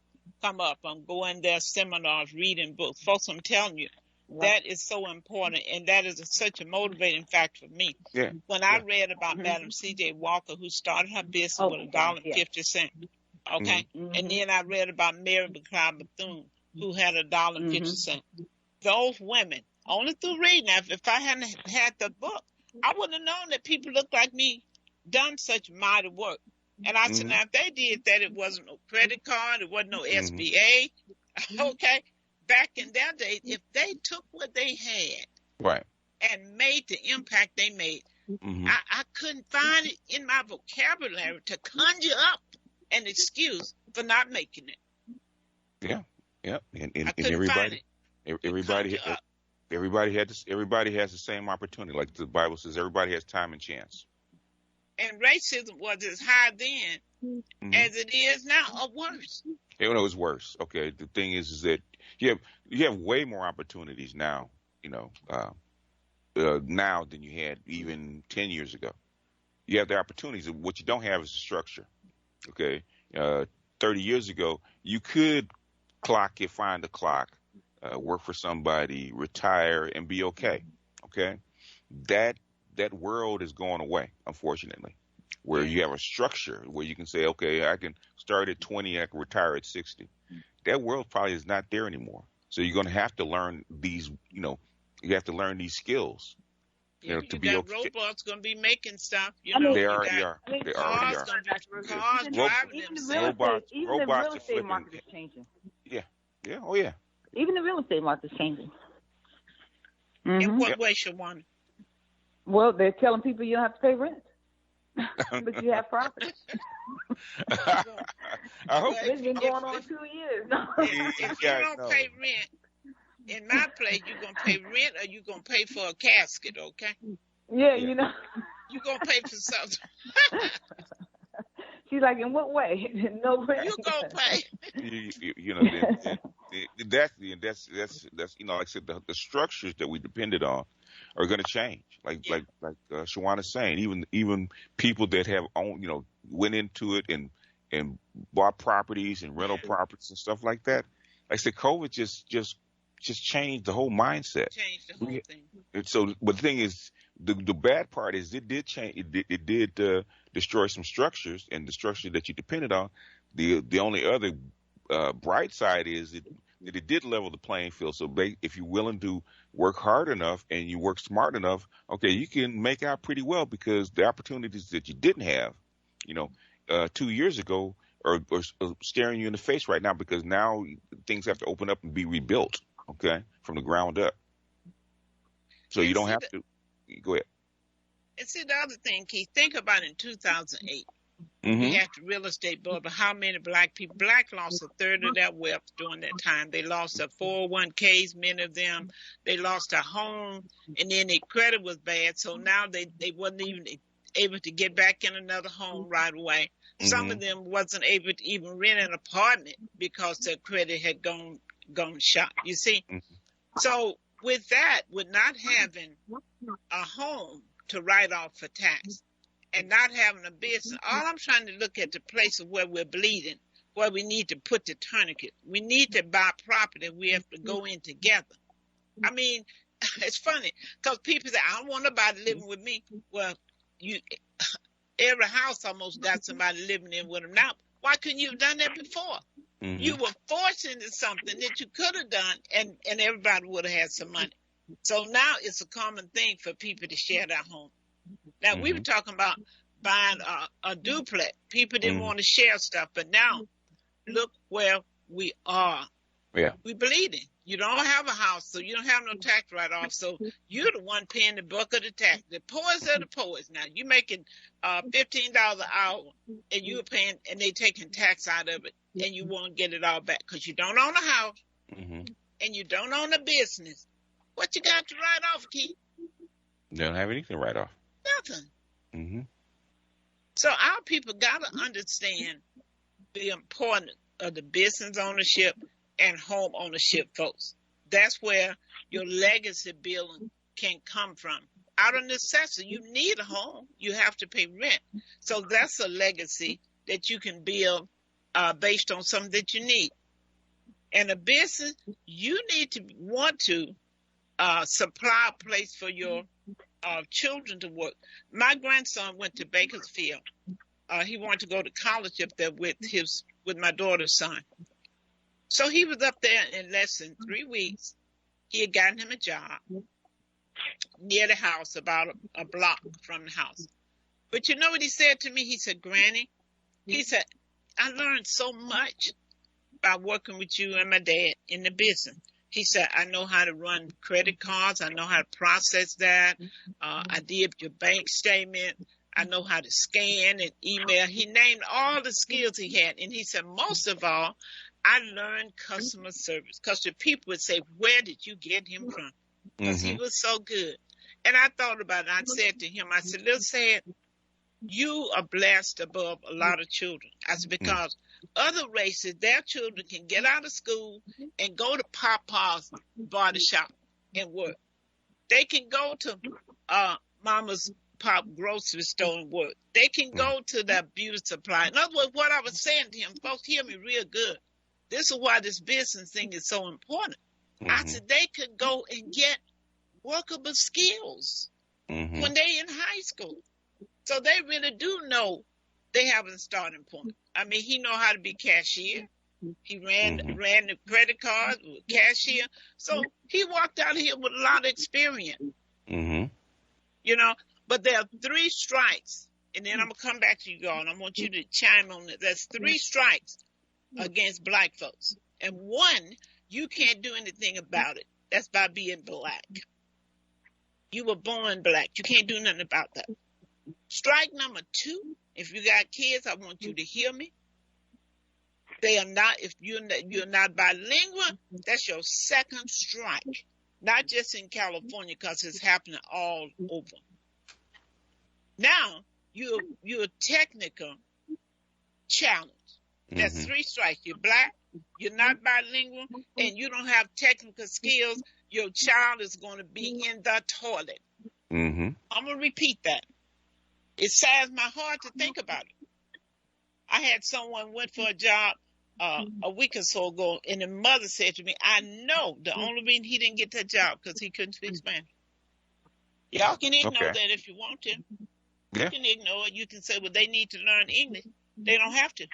come up. I'm going there, seminars, reading books. Folks, I'm telling you, that is so important, and that is such a motivating factor for me.
Yeah.
When I read about Madam C.J. Walker, who started her business with $1.50, okay? And then I read about Mary McLeod Bethune, who had $1.50. Those women, only through reading. Now, if I hadn't had the book, I wouldn't have known that people look like me done such mighty work. And I said, now, if they did that, it wasn't no credit card, it wasn't no SBA, okay? Back in their day, if they took what they had and made the impact they made, I couldn't find it in my vocabulary to conjure up an excuse for not making it.
Yeah, yeah. And everybody has the same opportunity. Like the Bible says, everybody has time and chance.
And racism was as high then as it is now, or worse.
It's worse. Okay. The thing is that you have way more opportunities now, now than you had even 10 years ago. You have the opportunities. What you don't have is the structure. Okay. 30 years ago, you could find a clock, work for somebody, retire, and be okay. Okay. That world is going away, unfortunately, where you have a structure where you can say, okay, I can start at 20, I can retire at 60. That world probably is not there anymore. So you're going to have to learn these, you have to learn these skills. To be okay.
Robots going to be making stuff.
They already are.
Cars driving
themselves. Even the real estate market is changing.
Yeah. Yeah. Oh, yeah.
Even the real estate market is changing.
In what way, Shawannah?
Well, they're telling people you don't have to pay rent. But you have property.
I hope
It's been going on 2 years.
If you don't pay rent, in my place, you're going to pay rent or you're going to pay for a casket, okay?
Yeah, you know.
You're going to pay for something.
She's like, in what way? No way.
You're going to pay.
you know, that's you know, like I said, the structures that we depended on are going to change. Like Shawannah's saying, even people that have owned, you know, went into it and bought properties and rental properties and stuff like that. Like I said, COVID just changed the whole mindset.
Changed the whole thing.
And so, but the thing is, the bad part is it did change. It did destroy some structures, and the structure that you depended on. The only other bright side is that it did level the playing field. So if you're willing to work hard enough and you work smart enough, okay, you can make out pretty well, because the opportunities that you didn't have, you know, 2 years ago are staring you in the face right now, because now things have to open up and be rebuilt, okay, from the ground up. So you don't have to. Go ahead.
And see, the other thing, Keith, think about in 2008. We had the real estate bubble. How many black lost a third of their wealth during that time. They lost their 401ks, many of them. They lost their home, and then their credit was bad. So now they wasn't even able to get back in another home right away. Some of them wasn't able to even rent an apartment because their credit had gone shot. You see? So with that, with not having a home to write off for tax and not having a business, all I'm trying to look at the places where we're bleeding, where we need to put the tourniquet. We need to buy property. We have to go in together. I mean, it's funny because people say, I don't want nobody living with me. Well, every house almost got somebody living in with them now. Why couldn't you have done that before? You were forced into something that you could have done, and everybody would have had some money. So now it's a common thing for people to share their home. Now, we were talking about buying a duplex. People didn't want to share stuff, but now look where we are.
Yeah.
We bleeding. You don't have a house, so you don't have no tax write-off. So you're the one paying the buck of the tax. The poorest of the poorest. Now, you're making $15 an hour, and you're paying, and they taking tax out of it, and you won't get it all back because you don't own a house, and you don't own a business. What you got to write off, Keith?
You don't have anything to write off.
Nothing. So our people got to understand the importance of the business ownership and home ownership, folks. That's where your legacy building can come from. Out of necessity, you need a home. You have to pay rent. So that's a legacy that you can build based on something that you need. And a business, you need to want to supply a place for your children to work. My grandson went to Bakersfield. He wanted to go to college up there with my daughter's son. So he was up there in less than 3 weeks. He had gotten him a job near the house, about a block from the house. But you know what he said to me? He said, Granny, he said, I learned so much by working with you and my dad in the business. He said, I know how to run credit cards. I know how to process that. I did your bank statement. I know how to scan and email. He named all the skills he had. And he said, most of all, I learned customer service, because the people would say, where did you get him from? Because he was so good. And I thought about it. I said to him, I said, little Sad, you are blessed above a lot of children. I said, because other races, their children can get out of school and go to Papa's barbershop and work. They can go to Mama's Pop grocery store and work. They can go to the beauty supply. In other words, what I was saying to him, folks, hear me real good. This is why this business thing is so important. I said they could go and get workable skills when they're in high school. So they really do know they have a starting point. I mean, he know how to be cashier. He ran the credit card, cashier. So he walked out here with a lot of experience. You know, but there are 3 strikes. And then I'm going to come back to you, God, and I want you to chime on it. There's 3 strikes against black folks. And one, you can't do anything about it. That's by being black. You were born black. You can't do nothing about that. Strike number 2, if you got kids, I want you to hear me. They are not, if you're not bilingual, that's your second strike. Not just in California, because it's happening all over. Now, you're technical challenge. That's 3 strikes. You're black, you're not bilingual, and you don't have technical skills. Your child is going to be in the toilet. I'm going to repeat that. It saddens my heart to think about it. I had someone went for a job a week or so ago, and the mother said to me, I know the only reason he didn't get that job because he couldn't speak Spanish. Y'all can ignore that if you want to. You can ignore it. You can say, well, they need to learn English. They don't have to.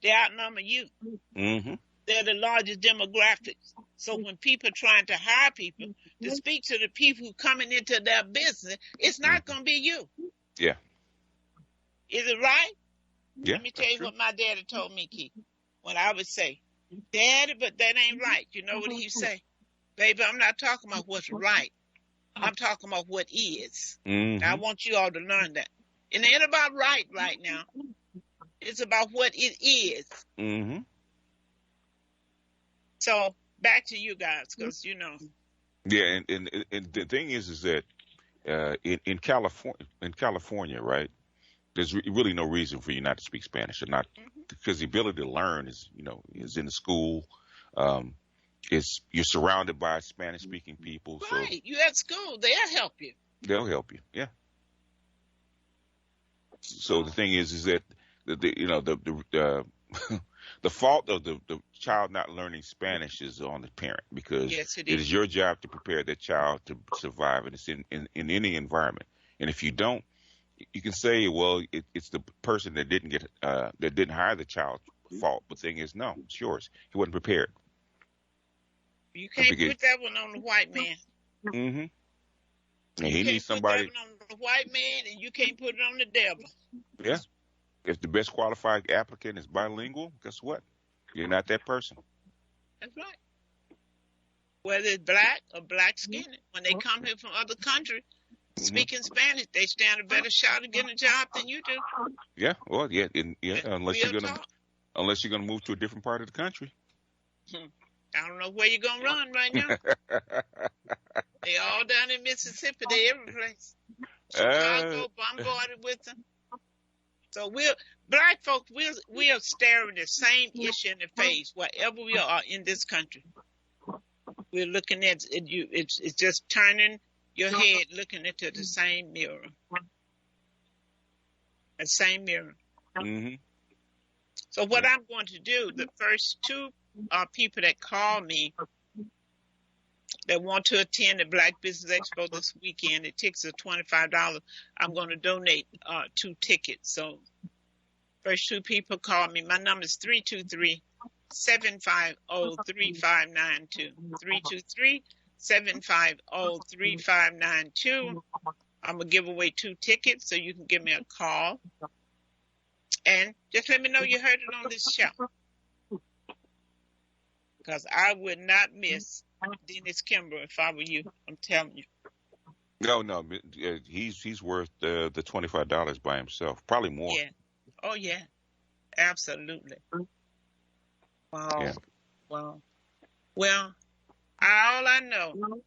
They outnumber you. They're the largest demographics. So when people are trying to hire people to speak to the people who coming into their business, it's not going to be you.
Yeah.
Is it right?
Yeah.
Let me tell you what my daddy told me, Keith. When I would say, Daddy, but that ain't right. You know what he'd say? Baby, I'm not talking about what's right. I'm talking about what is. I want you all to learn that. It ain't about right now. It's about what it is. So back to you guys, because you know.
Yeah, and the thing is that in California, right? There's really no reason for you not to speak Spanish, or not, because the ability to learn is in the school. You're surrounded by Spanish-speaking people.
Right, so you at school, they'll help you.
They'll help you, yeah. So the thing is that the fault of the child not learning Spanish is on the parent, because it is your job to prepare that child to survive, and it's in any environment. And if you don't, you can say, well, it's the person that didn't hire the child's fault. But the thing is, no, it's yours. He wasn't prepared.
You can't put that one on the white man. And he needs somebody. Put that one on the white man, and you can't put it on the devil.
Yeah. If the best qualified applicant is bilingual, guess what? You're not that person.
That's right. Whether it's black or black skinned, when they come here from other countries, speaking Spanish, they stand a better shot of getting a job than you do. Yeah,
well, unless you're gonna move to a different part of the country.
I don't know where you're gonna run right now. They all down in Mississippi. They every place. Chicago bombarded with them. So black folks, we are staring the same issue in the face wherever we are in this country. We're looking at it. It's just turning your head, looking into the same mirror. The same mirror. So what I'm going to do, the first 2 people that call me that want to attend the Black Business Expo this weekend, the tickets are $25. I'm going to donate 2 tickets. So first 2 people call me. My number is 323-750-3592. 323-750-3592. I'm going to give away 2 tickets, so you can give me a call. And just let me know you heard it on this show. Because I would not miss Dennis Kimber if I were you. I'm telling you.
No, he's worth the $25 by himself, probably more.
Yeah. Oh yeah, absolutely. Wow. Yeah. Wow. Well, all I know,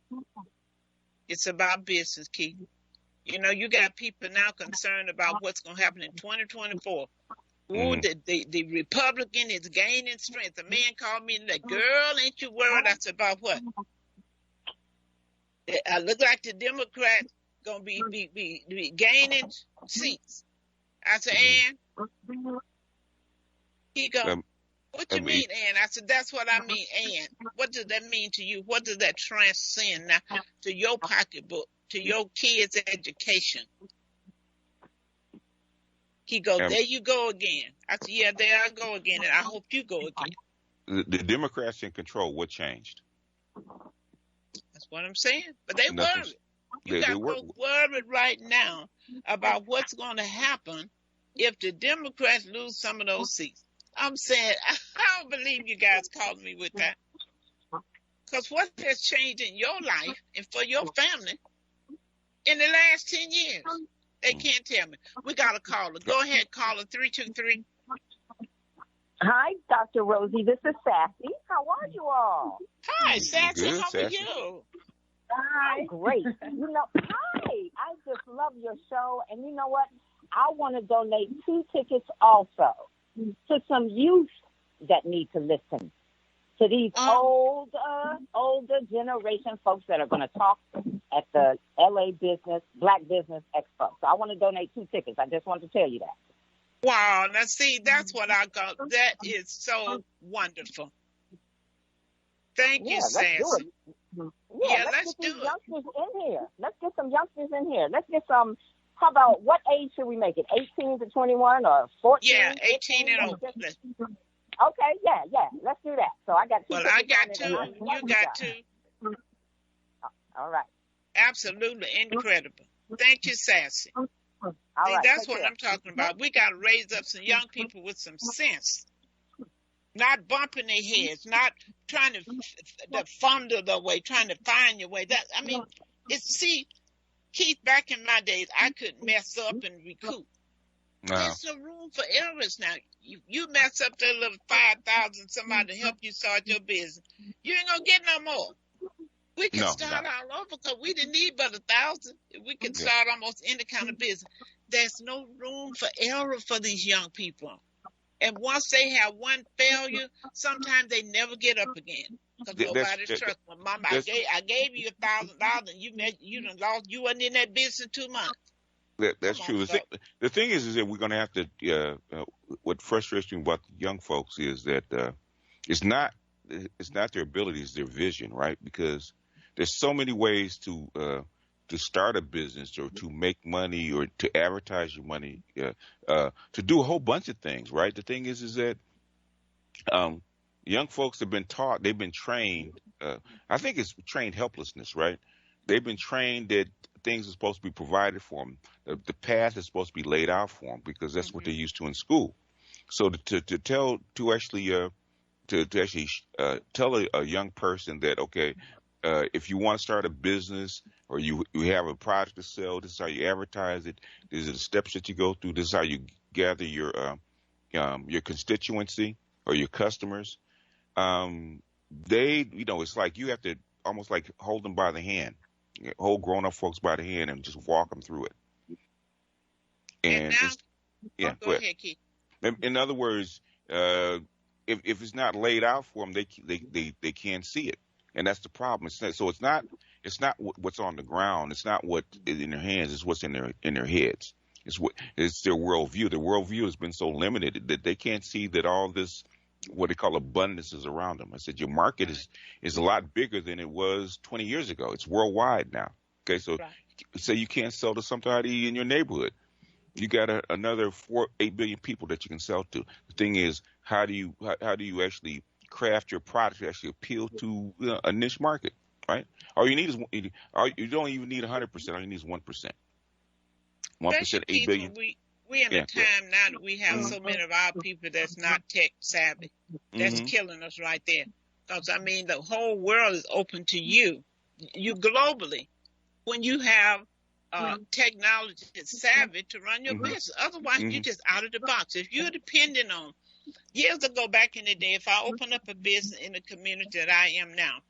it's about business, Keith. You know, you got people now concerned about what's going to happen in 2024. Ooh, the Republican is gaining strength. A man called me and said, girl, ain't you worried? I said, about what? I look like the Democrats going to be gaining seats. I said, and? He goes, what you mean, and? I said, that's what I mean, and. What does that mean to you? What does that transcend now to your pocketbook, to your kids' education? He goes, there you go again. I said, yeah, there I go again, and I hope you go again.
The Democrats in control, what changed?
That's what I'm saying. But they worried. You got folks worried right now about what's going to happen if the Democrats lose some of those seats. I'm saying, I don't believe you guys calling me with that. Because what has changed in your life and for your family in the last 10 years? They can't tell me. We got a caller. Go ahead, caller 323.
Hi, Dr. Rosie. This is Sassy. How are you all?
Hi, Sassy.
Good,
How
Sassy.
are you?
Hi. Great. Hi. I just love your show. And you know what? I want to donate 2 tickets also to some youth that need to listen to these older generation folks that are going to talk at the LA Black Business Expo. So I want to donate 2 tickets. I just wanted to tell you that.
Wow. Now, see, that's what I got. That is so wonderful. Thank you, Sassy.
Yeah, let's get these youngsters in here. Let's get some youngsters in here. Let's get some. How about what age should we make it? 18 to 21 or 14?
Yeah, 18 and over.
Okay, yeah. Let's do that. So I got 2.
Well, I got 2. You got 2.
All right.
Absolutely incredible. Thank you, Sassy. See, that's what I'm talking about. We got to raise up some young people with some sense. Not bumping their heads, not trying to fumble their way, trying to find your way. Keith, back in my days, I couldn't mess up and recoup.
No.
There's no room for errors now. You mess up that little 5,000, somebody to help you start your business. You ain't gonna get no more. We can start all over because we didn't need but 1,000. We can start almost any kind of business. There's no room for error for these young people. And once they have one failure, sometimes they never get up again because nobody's trusting them. Mama, I gave you $1,000 and you done lost. You wasn't in that business 2 months.
That's true. The thing is that we're going to have to. What frustrates me about the young folks is that it's not their ability, it's their vision, right? Because there's so many ways to start a business or to make money or to advertise your money, to do a whole bunch of things, right? The thing is that young folks have been taught, they've been trained. I think it's trained helplessness, right? They've been trained that things are supposed to be provided for them. The path is supposed to be laid out for them because that's what they're used to in school. So to tell a young person that, okay, if you want to start a business or you have a product to sell, this is how you advertise it. These are the steps that you go through. This is how you gather your constituency or your customers. It's like you have to almost like hold them by the hand, hold grown-up folks by the hand and just walk them through it. And now, go ahead, Keith. In other words, if it's not laid out for them, they can't see it, and that's the problem. It's not what's on the ground. It's not what is in their hands. It's what's in their heads. It's their worldview. Their worldview has been so limited that they can't see that all this, what they call abundance, is around them. I said your market is a lot bigger than it was 20 years ago. It's worldwide now. Okay, so say you can't sell to somebody in your neighborhood. You got another 8 billion people that you can sell to. The thing is, how do you actually craft your product to actually appeal to a niche market, right? All you need is you don't even need 100%. All you need is 1%. 1%, 8 billion.
We in a time now that we have so many of our people that's not tech savvy. That's killing us right there. Because I mean, the whole world is open to you. You globally, when you have technology savvy to run your business. Otherwise, you're just out of the box. If you're depending on, years ago back in the day, if I opened up a business in the community that I am now,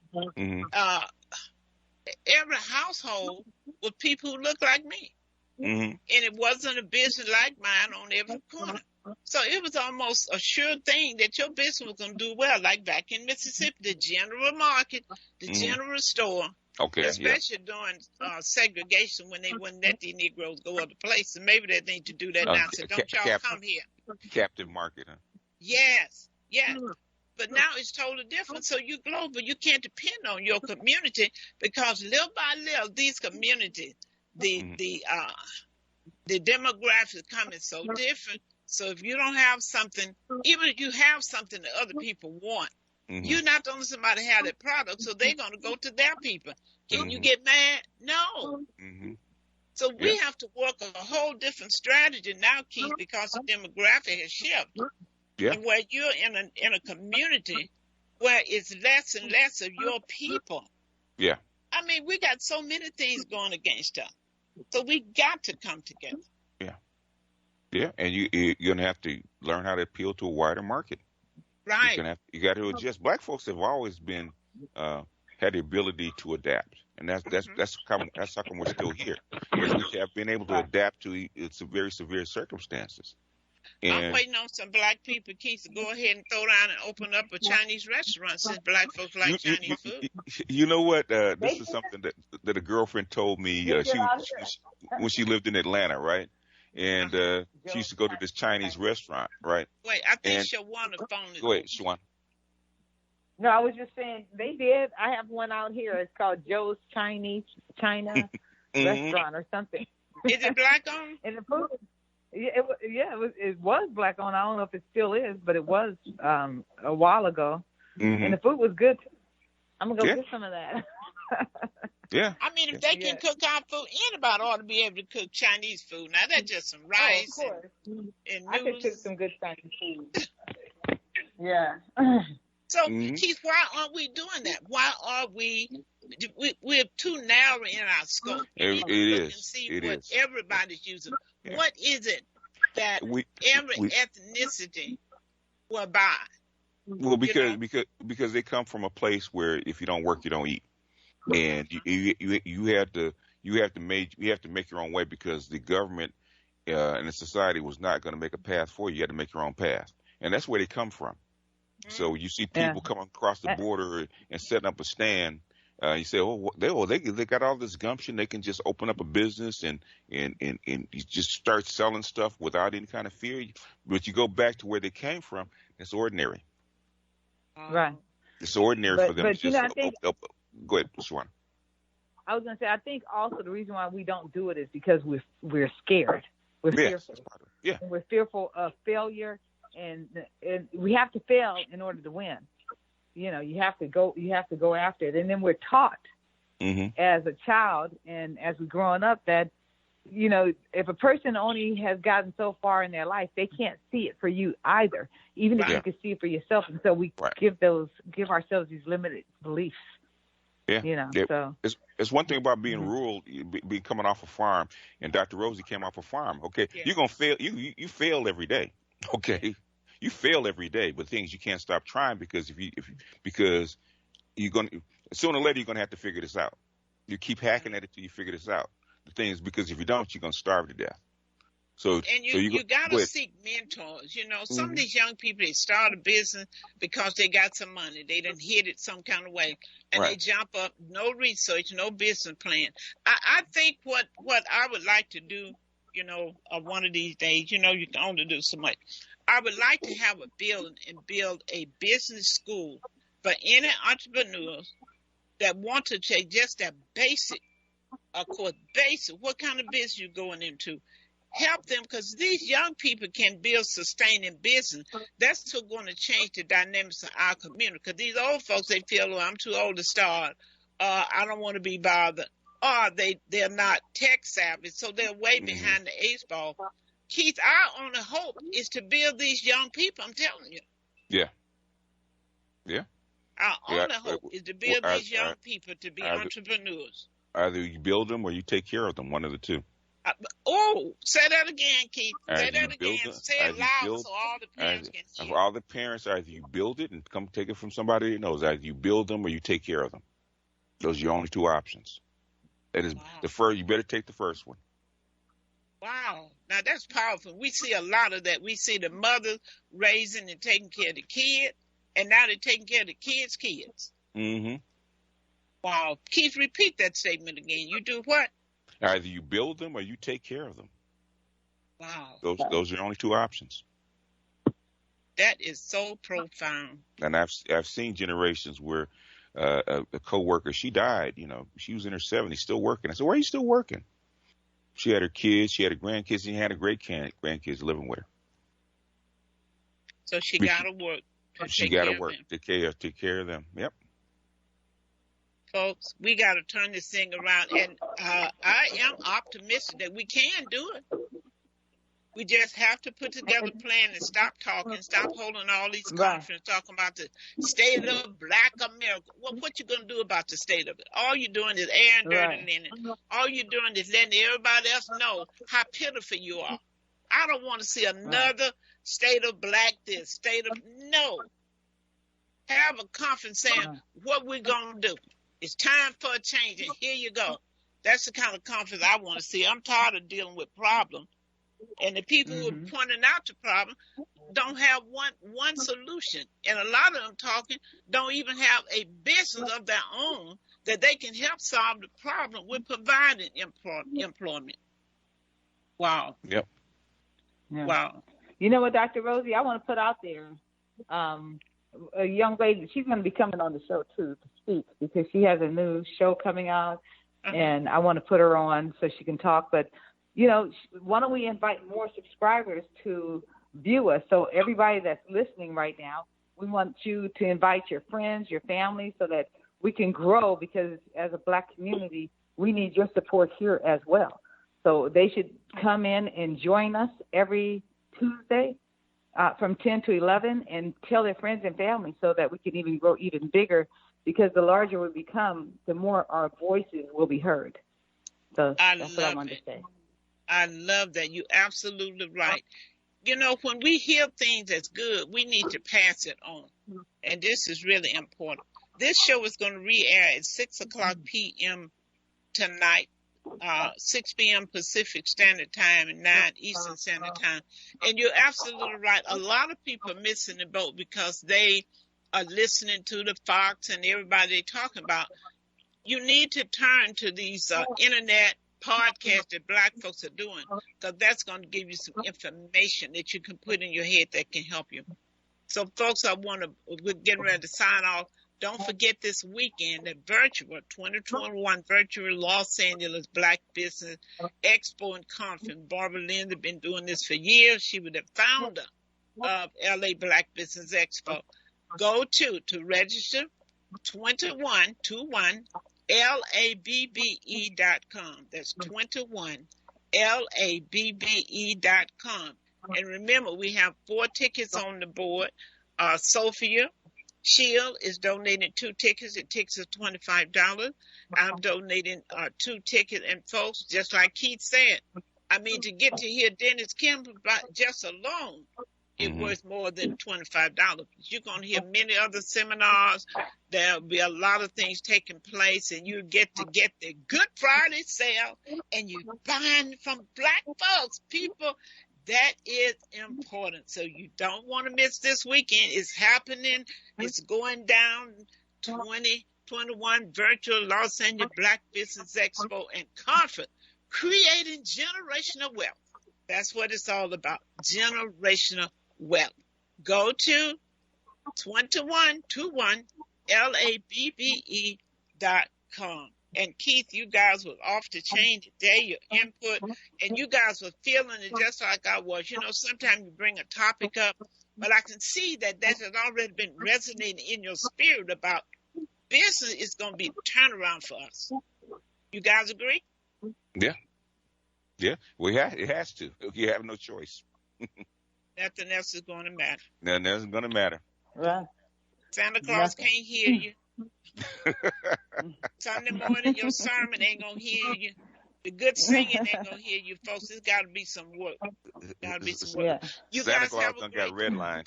every household was people who looked like me. And it wasn't a business like mine on every corner. So it was almost a sure thing that your business was going to do well. Like back in Mississippi, the general market, the general store, especially during segregation when they wouldn't let the Negroes go other places. Maybe they need to do that now. So don't y'all come here.
Captive market, huh?
Yes. But now it's totally different. So you global, you can't depend on your community because little by little, these communities, the demographics coming so different. So if you don't have something, even if you have something that other people want, you're not the only somebody have that product, so they're going to go to their people. Can you get mad? No. So we have to work a whole different strategy now, Keith, because the demographic has shifted. And where you're in a community where it's less and less of your people. I mean, we got so many things going against us. So we got to come together.
Yeah. Yeah. And you're going to have to learn how to appeal to a wider market.
Right.
You got to adjust. Black folks have always been, had the ability to adapt. And that's how come we're still here, because we have been able to adapt to some very severe circumstances. And
I'm waiting on some black people, Keith, to go ahead and throw down and open up a Chinese restaurant, since black folks like Chinese food.
You know what? This is something that a girlfriend told me. When she lived in Atlanta, right? And she used to go to this Chinese restaurant, right?
Wait, I think Shawannah phone is.
Go ahead, Shawannah.
No, I was just saying they did. I have one out here. It's called Joe's China Restaurant or something.
Is it black owned?
And the food, it was black owned. I don't know if it still is, but it was a while ago. Mm-hmm. And the food was good. I'm gonna go get some of that.
Yeah.
I mean, if they can cook our food, anybody ought to be able to cook Chinese food. Now that's just some rice and noodles.
I could cook some good Chinese food. Yeah.
So, Keith, why aren't we doing that? Why are we're too narrow in our scope?
It is.
See what everybody's using. Yeah. What is it that every ethnicity will buy?
Well, because they come from a place where if you don't work, you don't eat, and you have to make your own way, because the government and the society was not going to make a path for you. You had to make your own path, and that's where they come from. So you see people coming across the border and setting up a stand. You say, they got all this gumption. They can just open up a business and you just start selling stuff without any kind of fear. But you go back to where they came from. It's ordinary.
Right.
It's ordinary for them.
But I think,
go ahead, Shawannah.
I was going to say, I think also the reason why we don't do it is because we're scared. We're fearful.
Yeah.
And we're fearful of failure. And we have to fail in order to win. You know, you have to go after it. And then we're taught as a child and as we're growing up that, you know, if a person only has gotten so far in their life, they can't see it for you either, even if you can see it for yourself. And so we give ourselves these limited beliefs.
Yeah.
You know, so
it's one thing about being rural, be coming off a farm, and Dr. Rosie came off a farm. Okay. Yeah. You're going to fail. You fail every day. Okay. You fail every day, but things you can't stop trying, because because you're going to, sooner or later you're going to have to figure this out. You keep hacking at it till you figure this out. The thing is, because if you don't, you're going to starve to death. So you got to seek mentors. You know, some of these young people, they start a business because they got some money. They done hit it some kind of way, and they jump up, no research, no business plan. I think what I would like to do, you know, one of these days, you know, you can only do so much. I would like to have a building and build a business school for any entrepreneurs that want to take just that basic, what kind of business you're going into. Help them, because these young people can build sustaining business. That's still going to change the dynamics of our community, because these old folks, they feel, well, I'm too old to start. I don't want to be bothered. Or they're not tech savvy, so they're way behind the eight ball. Keith, our only hope is to build these young people, I'm telling you. Yeah. Yeah.
Our only hope is to build these young people to be entrepreneurs.
Either you build them or you take care of them, one of the two.
Say that again, Keith. Say that again. Say it loud so all the parents can hear.
For all the parents, either you build it and come take it from somebody that knows. Either you build them or you take care of them. Those are your only two options. That is the first. You better take the first one.
Wow. Now, that's powerful. We see a lot of that. We see the mothers raising and taking care of the kid, and now they're taking care of the kids' kids.
Mm-hmm.
Wow. Keith, repeat that statement again. You do what?
Either you build them or you take care of them.
Wow.
Those are the only two options.
That is so profound.
And I've seen generations where a coworker, she died, you know, she was in her 70s, still working. I said, why are you still working? She had her kids, she had her grandkids, and she had her great grandkids living with her.
So she got to work.
She got to work. Take care of them. Yep.
Folks, we got to turn this thing around, and I am optimistic that we can do it. We just have to put together a plan and stop talking, stop holding all these conferences talking about the state of Black America. Well, what you gonna do about the state of it? All you're doing is airing dirty linen. All you're doing is letting everybody else know how pitiful you are. I don't want to see another state of black this, state of no. Have a conference saying what we're gonna do. It's time for a change, and here you go. That's the kind of conference I want to see. I'm tired of dealing with problems. And the people who are pointing out the problem don't have one solution. And a lot of them talking don't even have a business of their own that they can help solve the problem with providing employment. Wow.
Yep.
Yeah.
Wow.
You know what, Dr. Rosie, I want to put out there a young lady. She's going to be coming on the show, too, to speak because she has a new show coming out, and I want to put her on so she can talk. But, you know, why don't we invite more subscribers to view us? So everybody that's listening right now, we want you to invite your friends, your family, so that we can grow because as a Black community, we need your support here as well. So they should come in and join us every Tuesday from 10 to 11 and tell their friends and family so that we can even grow even bigger because the larger we become, the more our voices will be heard. So that's what I wanted to say.
I love that. You're absolutely right. You know, when we hear things that's good, we need to pass it on. And this is really important. This show is going to re-air at 6 o'clock p.m. tonight, 6 p.m. Pacific Standard Time and 9 Eastern Standard Time. And you're absolutely right. A lot of people are missing the boat because they are listening to the Fox and everybody they're talking about. You need to turn to these internet podcasts that Black folks are doing because that's going to give you some information that you can put in your head that can help you. So, folks, we're getting ready to sign off. Don't forget this weekend, the virtual 2021 virtual Los Angeles Black Business Expo and Conference. Barbara Lynn has been doing this for years. She was the founder of LA Black Business Expo. Go to register 21 LABBE.com. That's 21 LABBE.com. And remember, we have 4 tickets on the board. Sophia Shield is donating 2 tickets. The tickets are $25. I'm donating 2 tickets. And folks, just like Keith said, I mean, to get to hear Dennis Kim just alone, it worth more than $25. You're going to hear many other seminars. There'll be a lot of things taking place, and you get to get the Good Friday sale, and you buying from Black folks, people. That is important. So you don't want to miss this weekend. It's happening. It's going down 2021 virtual Los Angeles Black Business Expo and Conference, creating generational wealth. That's what it's all about, generational wealth. Go to 21 LABBE.com. And Keith, you guys were off the chain today, your input, and you guys were feeling it just like I was. You know, sometimes you bring a topic up, but I can see that has already been resonating in your spirit about business is going to be a turnaround for us. You guys agree?
Yeah. Yeah, it has to. You have no choice.
Nothing else is going to matter.
Nothing else is going to matter.
Right.
Santa Claus can't hear you. Sunday morning, your sermon ain't going to hear you. The good singing ain't going to hear you, folks. There's got to be some work. Got to be some work.
Yeah.
You
Santa
guys
Claus
have a
done
great...
got redlined.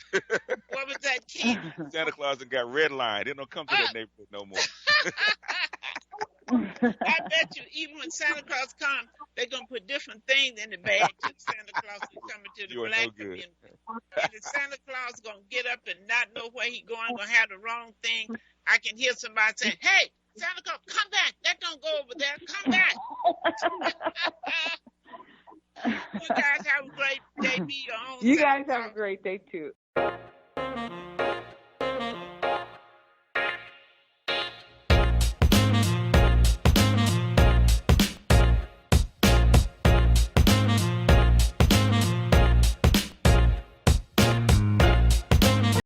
What was that, Keith?
Santa Claus done got redlined. They don't come to that neighborhood no more.
I bet you, even when Santa Claus comes, they're going to put different things in the bag to Santa Claus is coming to the Black community. And if Santa Claus going to get up and not know where he's going to have the wrong thing, I can hear somebody saying, hey, Santa Claus, come back. That don't go over there. Come back. You guys have a great day. Be your own.
You guys have a great day, too.